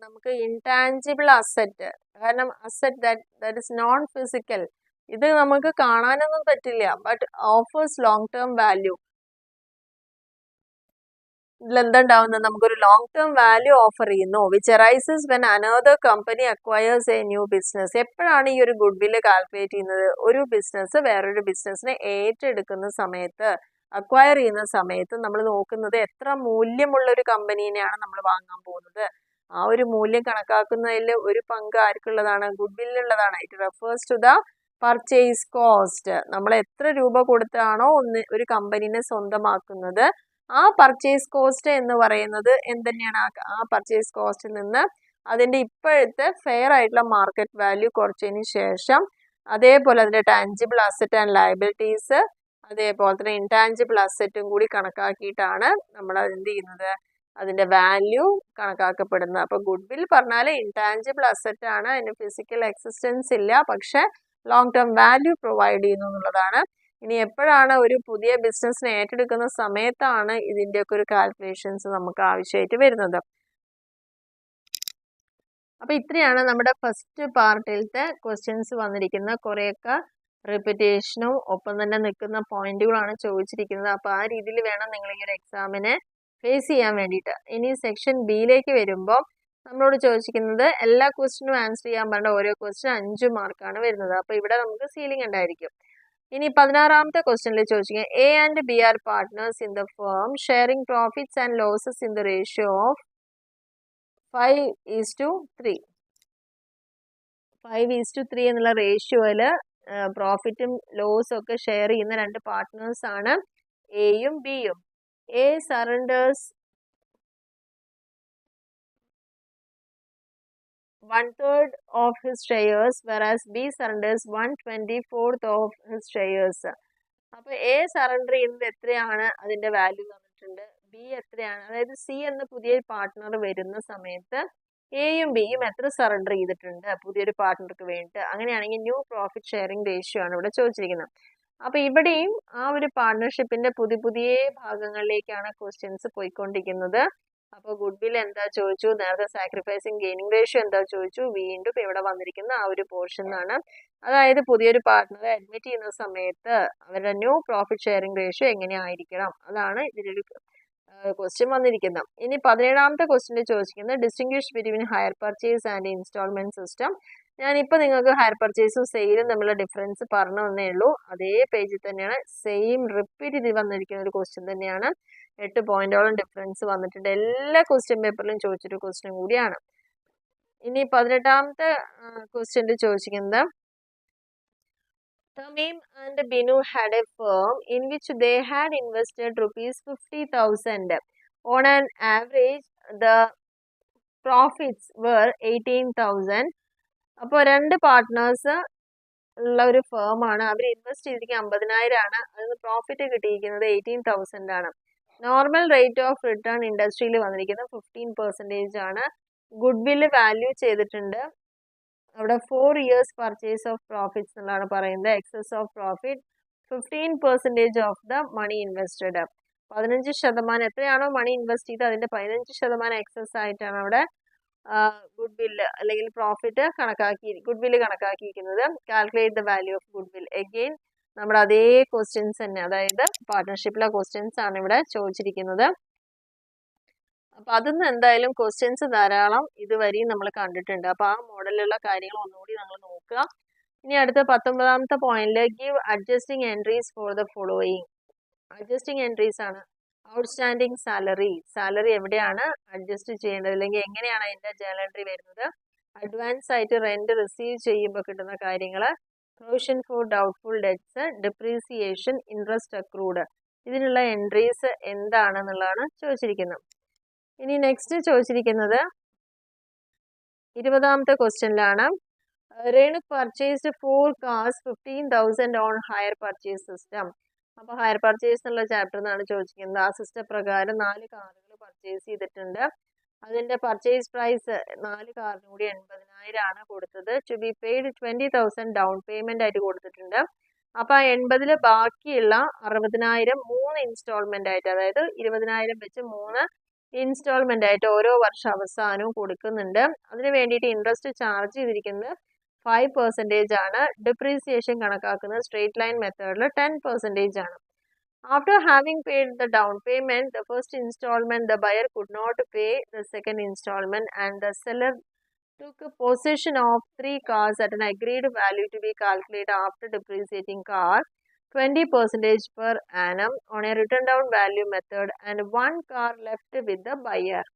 നമുക്ക് ഇൻടാഞ്ചിബിൾ അസറ്റ്, കാരണം asset that is known physical, ഇത് നമുക്ക് കാണാനൊന്നും പറ്റില്ല, but offers long term value. ഇതിൽ എന്താ ഉണ്ടാവുന്നത്? നമുക്കൊരു ലോങ് ടേം വാല്യൂ ഓഫർ ചെയ്യുന്നു. Which arises when another company acquires A new business. എപ്പോഴാണ് ഈ ഒരു ഗുഡ് വില്ല് കാൽക്കുലേറ്റ് ചെയ്യുന്നത്? ഒരു ബിസിനസ് വേറൊരു ബിസിനസ്സിനെ ഏറ്റെടുക്കുന്ന സമയത്ത്, അക്വയർ ചെയ്യുന്ന സമയത്ത് നമ്മൾ നോക്കുന്നത് എത്ര മൂല്യമുള്ള ഒരു കമ്പനീനെയാണ് നമ്മൾ വാങ്ങാൻ പോകുന്നത്. ആ ഒരു മൂല്യം കണക്കാക്കുന്നതിൽ ഒരു പങ്ക് ആർക്കുള്ളതാണ്? ഗുഡ് വില്ലിനുള്ളതാണ്. It refers to the purchase cost. നമ്മൾ എത്ര രൂപ കൊടുത്താണോ ഒരു കമ്പനീനെ സ്വന്തമാക്കുന്നത്, ആ പർച്ചേസ് കോസ്റ്റ് എന്ന് പറയുന്നത് എന്തുതന്നെയാണ്? ആ പർച്ചേസ് കോസ്റ്റിൽ നിന്ന് അതിന്റെ ഇപ്പോഴത്തെ ഫെയർ ആയിട്ടുള്ള മാർക്കറ്റ് വാല്യൂ കുറച്ചതിന് ശേഷം, അതേപോലെ അതിന്റെ ടാഞ്ചിബിൾ അസറ്റ് ആൻഡ് ലയബിലിറ്റീസ്, അതേപോലെ തന്നെ ഇൻടാഞ്ചിബിൾ അസറ്റും കൂടി കണക്കാക്കിയിട്ടാണ് നമ്മൾ എന്ത് ചെയ്യുന്നത്? അതിന്റെ വാല്യൂ കണക്കാക്കപ്പെടുന്നത്. അപ്പൊ ഗുഡ് വിൽ പറഞ്ഞാൽ ഇൻടാഞ്ചിബിൾ അസറ്റ് ആണ്, അതിന് ഫിസിക്കൽ എക്സിസ്റ്റൻസ് ഇല്ല, പക്ഷെ ലോങ് ടേം വാല്യൂ പ്രൊവൈഡ് ചെയ്യുന്നു എന്നുള്ളതാണ്. ഇനി എപ്പോഴാണ് ഒരു പുതിയ ബിസിനസ്സിനെ ഏറ്റെടുക്കുന്ന സമയത്താണ് ഇതിന്റെയൊക്കെ ഒരു കാൽക്കുലേഷൻസ് നമുക്ക് ആവശ്യമായിട്ട് വരുന്നത്. അപ്പൊ ഇത്രയാണ് നമ്മുടെ ഫസ്റ്റ് പാർട്ടിലത്തെ ക്വസ്റ്റ്യൻസ് വന്നിരിക്കുന്ന. കുറെയൊക്കെ റിപ്പീറ്റേഷനും ഒപ്പം തന്നെ നിൽക്കുന്ന പോയിന്റുകളാണ് ചോദിച്ചിരിക്കുന്നത്. അപ്പൊ ആ രീതിയിൽ വേണം നിങ്ങൾ ഈ ഒരു എക്സാമിനെ ഫേസ് ചെയ്യാൻ വേണ്ടിയിട്ട്. ഇനി സെക്ഷൻ ബിയിലേക്ക് വരുമ്പോൾ നമ്മളോട് ചോദിച്ചിരിക്കുന്നത് എല്ലാ ക്വസ്റ്റ്യനും ആൻസർ ചെയ്യാൻ പറഞ്ഞ ഓരോ ക്വസ്റ്റ്യൻ 5 മാർക്കാണ് വരുന്നത്. അപ്പൊ ഇവിടെ നമുക്ക് സീലിംഗ് ഉണ്ടായിരിക്കും. ഇനി 16ാമത്തെ ക്വസ്റ്റ്യനിൽ ചോദിച്ചിരിക്കുന്നത് A and B are partners in the firm sharing profits and losses in the ratio of 5:3. 5:3 എന്നുള്ള റേഷ്യോയില് പ്രോഫിറ്റും ലോസും ഒക്കെ ഷെയർ ചെയ്യുന്ന 2 പാർട്ട്നേഴ്സ് ആണ് എയും ബിയും. A surrenders 1/3 of his shares, whereas B surrenders 1/24 of his shares. അപ്പൊ എ സറണ്ടർ ചെയ്യുന്നത് എത്രയാണ്? അതിന്റെ വാല്യൂ തന്നിട്ടുണ്ട്. ബി എത്രയാണ്? അതായത് സി എന്ന പുതിയ പാർട്ട്ണർ വരുന്ന സമയത്ത് എയും ബിയും എത്ര സറണ്ടർ ചെയ്തിട്ടുണ്ട് പുതിയൊരു പാർട്ട്ണർക്ക് വേണ്ടിയിട്ട്. അങ്ങനെയാണെങ്കിൽ ന്യൂ പ്രോഫിറ്റ് ഷെയറിംഗ് റേഷ്യോ ആണ് ഇവിടെ ചോദിച്ചിരിക്കുന്നത്. അപ്പൊ ഇവിടെയും ആ ഒരു പാർട്ട്ണർഷിപ്പിന്റെ പുതിയ ഭാഗങ്ങളിലേക്കാണ് ക്വസ്റ്റ്യൻസ് പോയിക്കൊണ്ടിരിക്കുന്നത്. അപ്പോൾ ഗുഡ് വിൽ എന്താ ചോദിച്ചു, നേരത്തെ സാക്രിഫൈസിങ് ഗെയിനിങ് റേഷ്യോ എന്താ ചോദിച്ചു, വീണ്ടും ഇവിടെ വന്നിരിക്കുന്ന ആ ഒരു പോർഷൻ ആണ്. അതായത് പുതിയൊരു പാർട്ട്ണറെ അഡ്മിറ്റ് ചെയ്യുന്ന സമയത്ത് അവരുടെ ന്യൂ പ്രോഫിറ്റ് ഷെയറിംഗ് റേഷ്യോ എങ്ങനെയായിരിക്കണം, അതാണ് ഇതിലൊരു ക്വസ്റ്റ്യൻ വന്നിരിക്കുന്നത്. ഇനി 17ാമത്തെ ക്വസ്റ്റ്യൻ ചോദിച്ചിരിക്കുന്നത് distinguish between hire purchase and instalment system. ഞാനിപ്പോൾ നിങ്ങൾക്ക് ഹയർ പർച്ചേസും സെയിലും തമ്മിലുള്ള ഡിഫറൻസ് പറഞ്ഞു തന്നേ ഉള്ളൂ. അതേ പേജിൽ തന്നെയാണ്, സെയിം റിപ്പീറ്റ് ചെയ്ത് വന്നിരിക്കുന്ന ഒരു ക്വസ്റ്റ്യൻ തന്നെയാണ്. 8 പോയിന്റോളം ഡിഫറൻസ് വന്നിട്ടുണ്ട്. എല്ലാ ക്വസ്റ്റ്യൻ പേപ്പറിലും ചോദിച്ചൊരു ക്വസ്റ്റ്യൻ കൂടിയാണ്. ഇനി 18ാമത്തെ ക്വസ്റ്റ്യൻ ചോദിച്ചിരിക്കുന്നത് Tamim and Binu had a firm in which they had invested rupees 50,000. On an average, the profits were 18,000. അപ്പോൾ 2 പാർട്ട്നേഴ്സ് ഉള്ള ഒരു ഫേം ആണ്. അവർ ഇൻവെസ്റ്റ് ചെയ്തിരിക്കുന്നത് 50,000 ആണ്. അതിന് പ്രോഫിറ്റ് കിട്ടിയിരിക്കുന്നത് 18,000 ആണ്. നോർമൽ റേറ്റ് ഓഫ് റിട്ടേൺ ഇൻഡസ്ട്രിയിൽ വന്നിരിക്കുന്നത് 15% ആണ്. ഗുഡ് വില്ല് വാല്യൂ ചെയ്തിട്ടുണ്ട്. അവിടെ 4 years പർച്ചേസ് ഓഫ് പ്രോഫിറ്റ്സ് എന്നാണ് പറയുന്നത്. Excess of profit 15% of the money invested. 15% എത്രയാണോ മണി ഇൻവെസ്റ്റ് ചെയ്ത് അതിന്റെ 15% എക്സസ് ആയിട്ടാണ് അവിടെ ഗുഡ് വില്ല് അല്ലെങ്കിൽ പ്രോഫിറ്റ് ഗുഡ് വില്ല് കണക്കാക്കിയിരിക്കുന്നത്. Calculate the value of goodwill. Again നമ്മുടെ അതേ ക്വസ്റ്റ്യൻസ് തന്നെ, അതായത് പാർട്ട്ണർഷിപ്പിലെ ക്വസ്റ്റ്യൻസ് ആണ് ഇവിടെ ചോദിച്ചിരിക്കുന്നത്. അപ്പൊ അതിന്ന് എന്തായാലും ക്വസ്റ്റ്യൻസ് ധാരാളം ഇതുവരെയും നമ്മൾ കണ്ടിട്ടുണ്ട്. അപ്പൊ ആ മോഡലിലുള്ള കാര്യങ്ങൾ ഒന്നുകൂടി നമ്മൾ നോക്കുക. ഇനി അടുത്ത 19ാമത്തെ പോയിന്റില് give adjusting entries for the following. Adjusting entries ആണ്. ഔട്ട്സ്റ്റാൻഡിങ് സാലറി എവിടെയാണ് അഡ്ജസ്റ്റ് ചെയ്യേണ്ടത്, അല്ലെങ്കിൽ എങ്ങനെയാണ് അതിന്റെ ജേണൽ എൻട്രി വരുന്നത്, അഡ്വാൻസ് ആയിട്ട് റെന്റ് റിസീവ് ചെയ്യുമ്പോൾ കിട്ടുന്ന കാര്യങ്ങൾ, provision for doubtful debts, depreciation, interest accrued, ഇതിനുള്ള എൻട്രീസ് എന്താണെന്നുള്ളതാണ് ചോദിച്ചിരിക്കുന്നത്. ഇനി നെക്സ്റ്റ് ചോദിച്ചിരിക്കുന്നത് 20ാമത്തെ ക്വസ്റ്റ്യനിലാണ്. Renu purchased 4 cars 15,000 on hire purchase system. അപ്പോൾ ഹയർ പർച്ചേസ് എന്നുള്ള ചാപ്റ്റർ എന്നാണ് ചോദിച്ചിരിക്കുന്നത്. ആ സിസ്റ്റം പ്രകാരം 4 കാറുകൾ പർച്ചേസ് ചെയ്തിട്ടുണ്ട്. അതിന്റെ പർച്ചേസ് പ്രൈസ് 4 കാറിനും കൂടി 80,000 ആണ് കൊടുത്തത്. To be paid 20,000 down payment ആയിട്ട് കൊടുത്തിട്ടുണ്ട്. അപ്പൊ ആ 80-ൽ ബാക്കിയുള്ള 60,000 3 ഇൻസ്റ്റാൾമെന്റ് ആയിട്ട്, അതായത് 20,000 വെച്ച് 3 ഇൻസ്റ്റാൾമെന്റ് ആയിട്ട് ഓരോ വർഷം അവസാനവും കൊടുക്കുന്നുണ്ട്. അതിന് വേണ്ടിയിട്ട് ഇൻട്രസ്റ്റ് ചാർജ് ചെയ്തിരിക്കുന്നത് 5% ആണ്. ഡിപ്രീസിയേഷൻ കണക്കാക്കുന്നത് സ്ട്രേറ്റ് ലൈൻ മെത്തേഡിൽ 10% ആണ്. After having paid the down payment, the first installment, the buyer could not pay the second installment, and the seller took possession of 3 cars at an agreed value to be calculated after depreciating car 20% per annum on a written down value method, and 1 car left with the buyer.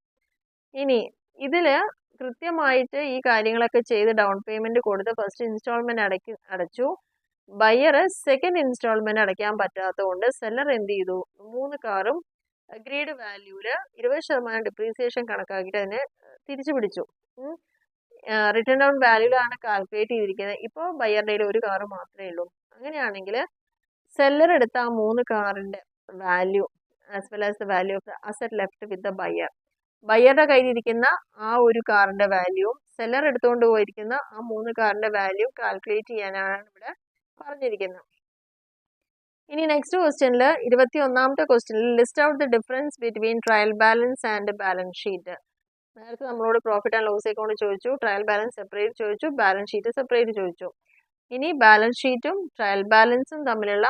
ഇനി ഇതില് കൃത്യമായിട്ട് ഈ കാര്യങ്ങളൊക്കെ ചെയ്ത് down payment കൊടുത്ത് first instalment അടച്ചു. Buyer second instalment അടയ്ക്കാൻ പറ്റാത്തതുകൊണ്ട് സെല്ലർ എന്ത് ചെയ്തു, 3 കാറും അഗ്രീഡ് വാല്യൂല് 20% ഡിപ്രീസിയേഷൻ കണക്കാക്കിയിട്ട് അതിനെ തിരിച്ചു പിടിച്ചു. റിട്ടേൺ ഡൗൺ വാല്യൂലാണ് കാൽക്കുലേറ്റ് ചെയ്തിരിക്കുന്നത്. ഇപ്പോൾ ബയറുടെ കയ്യിൽ 1 കാറ് മാത്രമേ ഉള്ളൂ. അങ്ങനെയാണെങ്കിൽ സെല്ലർ എടുത്ത ആ 3 കാറിന്റെ value as well as the value of the asset left with the buyer, ബയറുടെ കയ്യിലിരിക്കുന്ന ആ 1 കാറിന്റെ വാല്യൂ സെല്ലർ എടുത്തുകൊണ്ട് പോയിരിക്കുന്ന ആ 3 കാറിന്റെ വാല്യൂ കാൽക്കുലേറ്റ് ചെയ്യാനാണ് ഇവിടെ പറഞ്ഞിരിക്കുന്നത്. ഇനി നെക്സ്റ്റ് ക്വസ്റ്റ്യനിൽ 21ാമത്തെ ക്വസ്റ്റ്യനിൽ list out the difference between trial balance and balance sheet. നേരത്തെ നമ്മളോട് പ്രോഫിറ്റ് ആൻഡ് ലോസ് അക്കൗണ്ട് ചോദിച്ചു, ട്രയൽ ബാലൻസ് സെപ്പറേറ്റ് ചോദിച്ചു, ബാലൻസ് ഷീറ്റ് സെപ്പറേറ്റ് ചോദിച്ചു. ഇനി ബാലൻസ് ഷീറ്റും ട്രയൽ ബാലൻസും തമ്മിലുള്ള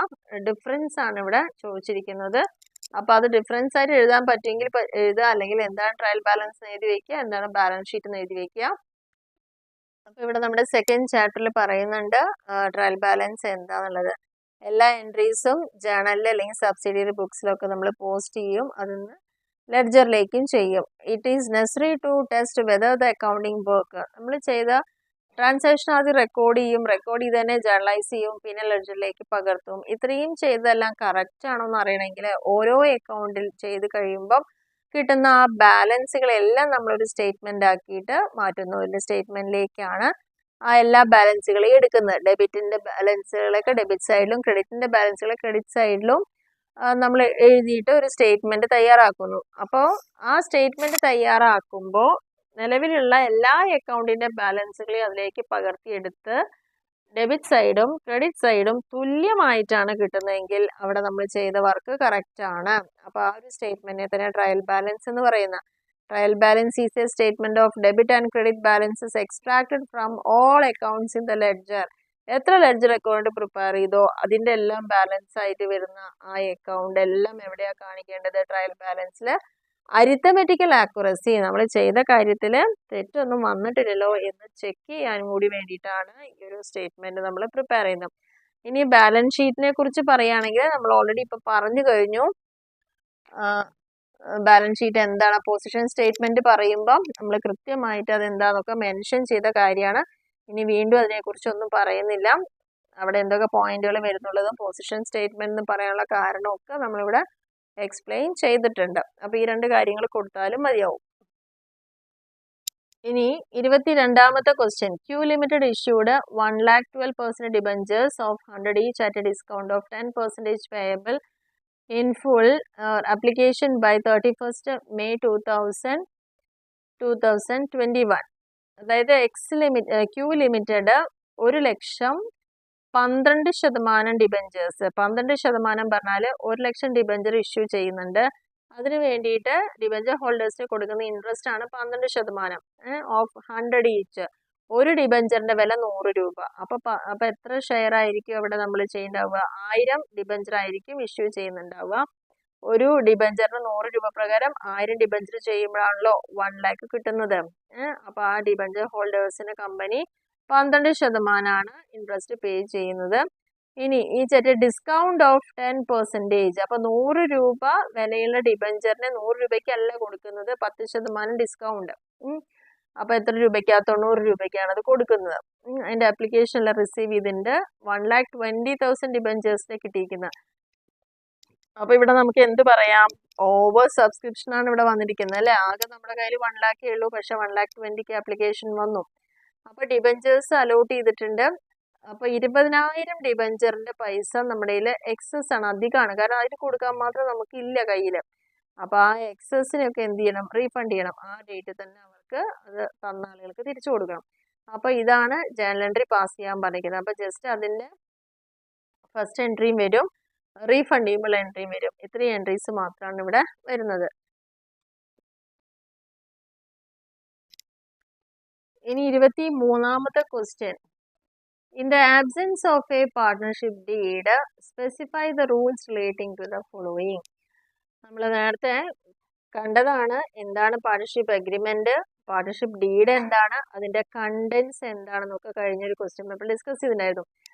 ഡിഫറൻസ് ആണ് ഇവിടെ ചോദിച്ചിരിക്കുന്നത്. അപ്പൊ അത് ഡിഫറൻസ് ആയിട്ട് എഴുതാൻ പറ്റുമെങ്കിൽ എഴുതുക, അല്ലെങ്കിൽ എന്താണ് ട്രയൽ ബാലൻസ് എഴുതി വെക്കുക, എന്താണ് ബാലൻസ് ഷീറ്റ് എഴുതി വെക്കുക. അപ്പൊ ഇവിടെ നമ്മുടെ സെക്കൻഡ് ചാപ്റ്ററിൽ പറയുന്നുണ്ട് ട്രയൽ ബാലൻസ് എന്താന്നുള്ളത്. എല്ലാ എൻട്രീസും ജേണലിൽ അല്ലെങ്കിൽ സബ്സിഡിയറി ബുക്സിലൊക്കെ നമ്മൾ പോസ്റ്റ് ചെയ്യും, അതിന്ന് ലെഡ്ജറിലേക്കും ചെയ്യും. It is necessary to test whether the accounting work. നമ്മൾ ചെയ്ത ട്രാൻസാക്ഷൻ ആദ്യം റെക്കോർഡ് ചെയ്ത് തന്നെ ജേർണലൈസ് ചെയ്യും, പിന്നെ ലെഡ്ജറിലേക്ക് പകർത്തും. ഇത്രയും ചെയ്തതെല്ലാം കറക്റ്റ് ആണോ എന്ന് അറിയണമെങ്കിൽ ഓരോ അക്കൗണ്ടിൽ ചെയ്ത് കഴിയുമ്പം കിട്ടുന്ന ആ ബാലൻസുകളെല്ലാം നമ്മളൊരു സ്റ്റേറ്റ്മെന്റ് ആക്കിയിട്ട് മാറ്റുന്നു. ഒരു സ്റ്റേറ്റ്മെന്റിലേക്കാണ് ആ എല്ലാ ബാലൻസുകളെയും എടുക്കുന്നത്. ഡെബിറ്റിന്റെ ബാലൻസുകളൊക്കെ ഡെബിറ്റ് സൈഡിലും ക്രെഡിറ്റിന്റെ ബാലൻസുകൾ ക്രെഡിറ്റ് സൈഡിലും നമ്മൾ എഴുതിയിട്ട് ഒരു സ്റ്റേറ്റ്മെന്റ് തയ്യാറാക്കുന്നു. അപ്പോൾ ആ സ്റ്റേറ്റ്മെന്റ് തയ്യാറാക്കുമ്പോൾ നിലവിലുള്ള എല്ലാ അക്കൗണ്ടിന്റെ ബാലൻസുകളെയും അതിലേക്ക് പകർത്തിയെടുത്ത് ഡെബിറ്റ് സൈഡും ക്രെഡിറ്റ് സൈഡും തുല്യമായിട്ടാണ് കിട്ടുന്നതെങ്കിൽ അവിടെ നമ്മൾ ചെയ്ത വർക്ക് കറക്റ്റ് ആണ്. അപ്പോൾ ആ ഒരു സ്റ്റേറ്റ്മെന്റിനെ തന്നെ ട്രയൽ ബാലൻസ് എന്ന് പറയുന്നത്. Trial balance is A statement of debit and credit balances extracted from all accounts in the ledger. എത്ര ലെഡ്ജർ അക്കൗണ്ട് പ്രിപ്പയർ ചെയ്തോ അതിൻ്റെ എല്ലാം ബാലൻസ് ആയിട്ട് വരുന്ന ആ അക്കൗണ്ട് എല്ലാം എവിടെയാണ് കാണിക്കേണ്ടത്? ട്രയൽ ബാലൻസിൽ. അരിത്തമെറ്റിക്കൽ ആക്യുറസി, നമ്മൾ ചെയ്ത കാര്യത്തിൽ തെറ്റൊന്നും വന്നിട്ടില്ലല്ലോ എന്ന് ചെക്ക് ചെയ്യാൻ കൂടി വേണ്ടിയിട്ടാണ് ഈ ഒരു സ്റ്റേറ്റ്മെന്റ് നമ്മൾ പ്രിപ്പയർ ചെയ്യുന്നത്. ഇനി ബാലൻസ് ഷീറ്റിനെ കുറിച്ച് പറയുകയാണെങ്കിൽ നമ്മൾ ഓൾറെഡി ഇപ്പോൾ പറഞ്ഞു കഴിഞ്ഞു. ബാലൻസ് ഷീറ്റ് എന്താണ്? പൊസിഷൻ സ്റ്റേറ്റ്മെന്റ് പറയുമ്പം നമ്മൾ കൃത്യമായിട്ട് അതെന്താണെന്നൊക്കെ മെൻഷൻ ചെയ്ത കാര്യമാണ്. ഇനി വീണ്ടും അതിനെക്കുറിച്ചൊന്നും പറയുന്നില്ല. അവിടെ എന്തൊക്കെ പോയിന്റുകൾ വരുന്നുള്ളതും പൊസിഷൻ സ്റ്റേറ്റ്മെന്റ് എന്ന് പറയാനുള്ള കാരണമൊക്കെ നമ്മളിവിടെ എക്സ്പ്ലെയിൻ ചെയ്തിട്ടുണ്ട്. അപ്പോൾ ഈ രണ്ട് കാര്യങ്ങൾ കൊടുത്താലും മതിയാവും. ഇനി 22ാമത്തെ question. Q limited issued 1,12% debentures of 100 each at a discount of 10% payable in full application by 31st May 2021. അതായത് ക്യൂ ലിമിറ്റഡ് 1,12% ഡിബഞ്ചേഴ്സ്, 12% പറഞ്ഞാൽ 1,00,000 ഡിബഞ്ചർ ഇഷ്യൂ ചെയ്യുന്നുണ്ട്. അതിന് വേണ്ടിയിട്ട് ഡിബഞ്ചർ ഹോൾഡേഴ്സിന് കൊടുക്കുന്ന ഇൻട്രസ്റ്റ് ആണ് 12% ഓഫ് 100 ഈച്ച്. ഒരു ഡിബഞ്ചറിന്റെ വില 100 രൂപ. അപ്പോൾ എത്ര ഷെയർ ആയിരിക്കും അവിടെ നമ്മൾ ചെയ്യുന്നുണ്ടാവുക? 1000 ഡിബഞ്ചർ ആയിരിക്കും ഇഷ്യൂ ചെയ്യുന്നുണ്ടാവുക. ഒരു ഡിബഞ്ചറിന് 100 രൂപ പ്രകാരം 1000 ഡിബഞ്ചർ ചെയ്യുമ്പോഴാണല്ലോ 1 lakh കിട്ടുന്നത്. അപ്പോൾ ആ ഡിബഞ്ചർ ഹോൾഡേഴ്സിന് കമ്പനി 12% ഇൻട്രസ്റ്റ് പേ ചെയ്യുന്നത്. ഇനി ഈ ഡിസ്കൗണ്ട് ഓഫ് 10%. അപ്പോൾ 100 രൂപ വിലയുള്ള ഡിബഞ്ചറിന് 100 രൂപയ്ക്കല്ല കൊടുക്കുന്നത്, 10% ഡിസ്കൗണ്ട്. അപ്പോൾ എത്ര രൂപയ്ക്കാണ്? 90 രൂപയ്ക്കാണ് അത് കൊടുക്കുന്നത്. അതിൻ്റെ ആപ്ലിക്കേഷനിൽ റിസീവ് ചെയ്തിട്ടുണ്ട് 1,20,000 ഡിബഞ്ചേഴ്സിനെ കിട്ടിയിരിക്കുന്നത്. അപ്പോൾ ഇവിടെ നമുക്ക് എന്ത് പറയാം? ഓവർ സബ്സ്ക്രിപ്ഷൻ ആണ് ഇവിടെ വന്നിരിക്കുന്നത് അല്ലേ? ആകെ നമ്മുടെ കയ്യിൽ 1 lakh ഉള്ളൂ, പക്ഷെ 1,20,000 ആപ്ലിക്കേഷൻ വന്നു. അപ്പോൾ ഡിബഞ്ചേഴ്സ് അലോട്ട് ചെയ്തിട്ടുണ്ട്. അപ്പോൾ 20,000 ഡിബഞ്ചറിന്റെ പൈസ നമ്മുടെ കയ്യിൽ എക്സസ് ആണ്, അധികമാണ്. കാരണം അതിന് കൊടുക്കാൻ മാത്രം നമുക്ക് ഇല്ല കയ്യിൽ. അപ്പോൾ ആ എക്സസിനൊക്കെ എന്ത് ചെയ്യണം? റീഫണ്ട് ചെയ്യണം. ആ ഡേറ്റ് തന്നെ അവർക്ക് അത് തന്ന ആളുകൾക്ക് തിരിച്ചു കൊടുക്കണം. അപ്പോൾ ഇതാണ് ജേണൽ എൻട്രി പാസ് ചെയ്യാൻ പറഞ്ഞിരിക്കുന്നത്. അപ്പോൾ ജസ്റ്റ് അതിൻ്റെ ഫസ്റ്റ് എൻട്രിയും വരും, റീഫണ്ട് ചെയ്യുമ്പോൾ എൻട്രിയും വരും. ഇത്രയും എൻട്രീസ് മാത്രമാണ് ഇവിടെ വരുന്നത്. ഇനി 23ാമത്തെ question. In the absence of a partnership deed, specify the rules relating to the following. നമ്മൾ നേരത്തെ കണ്ടതാണ് എന്താണ് പാർട്ണർഷിപ്പ് അഗ്രിമെന്റ്, പാർട്ണർഷിപ്പ് ഡീഡ് എന്താണ്, അതിന്റെ കണ്ടന്റ്സ് എന്താണെന്നൊക്കെ കഴിഞ്ഞൊരു ക്വസ്റ്റ്യൻ പേപ്പർ ഡിസ്കസ് ചെയ്തിട്ടുണ്ടായിരുന്നു.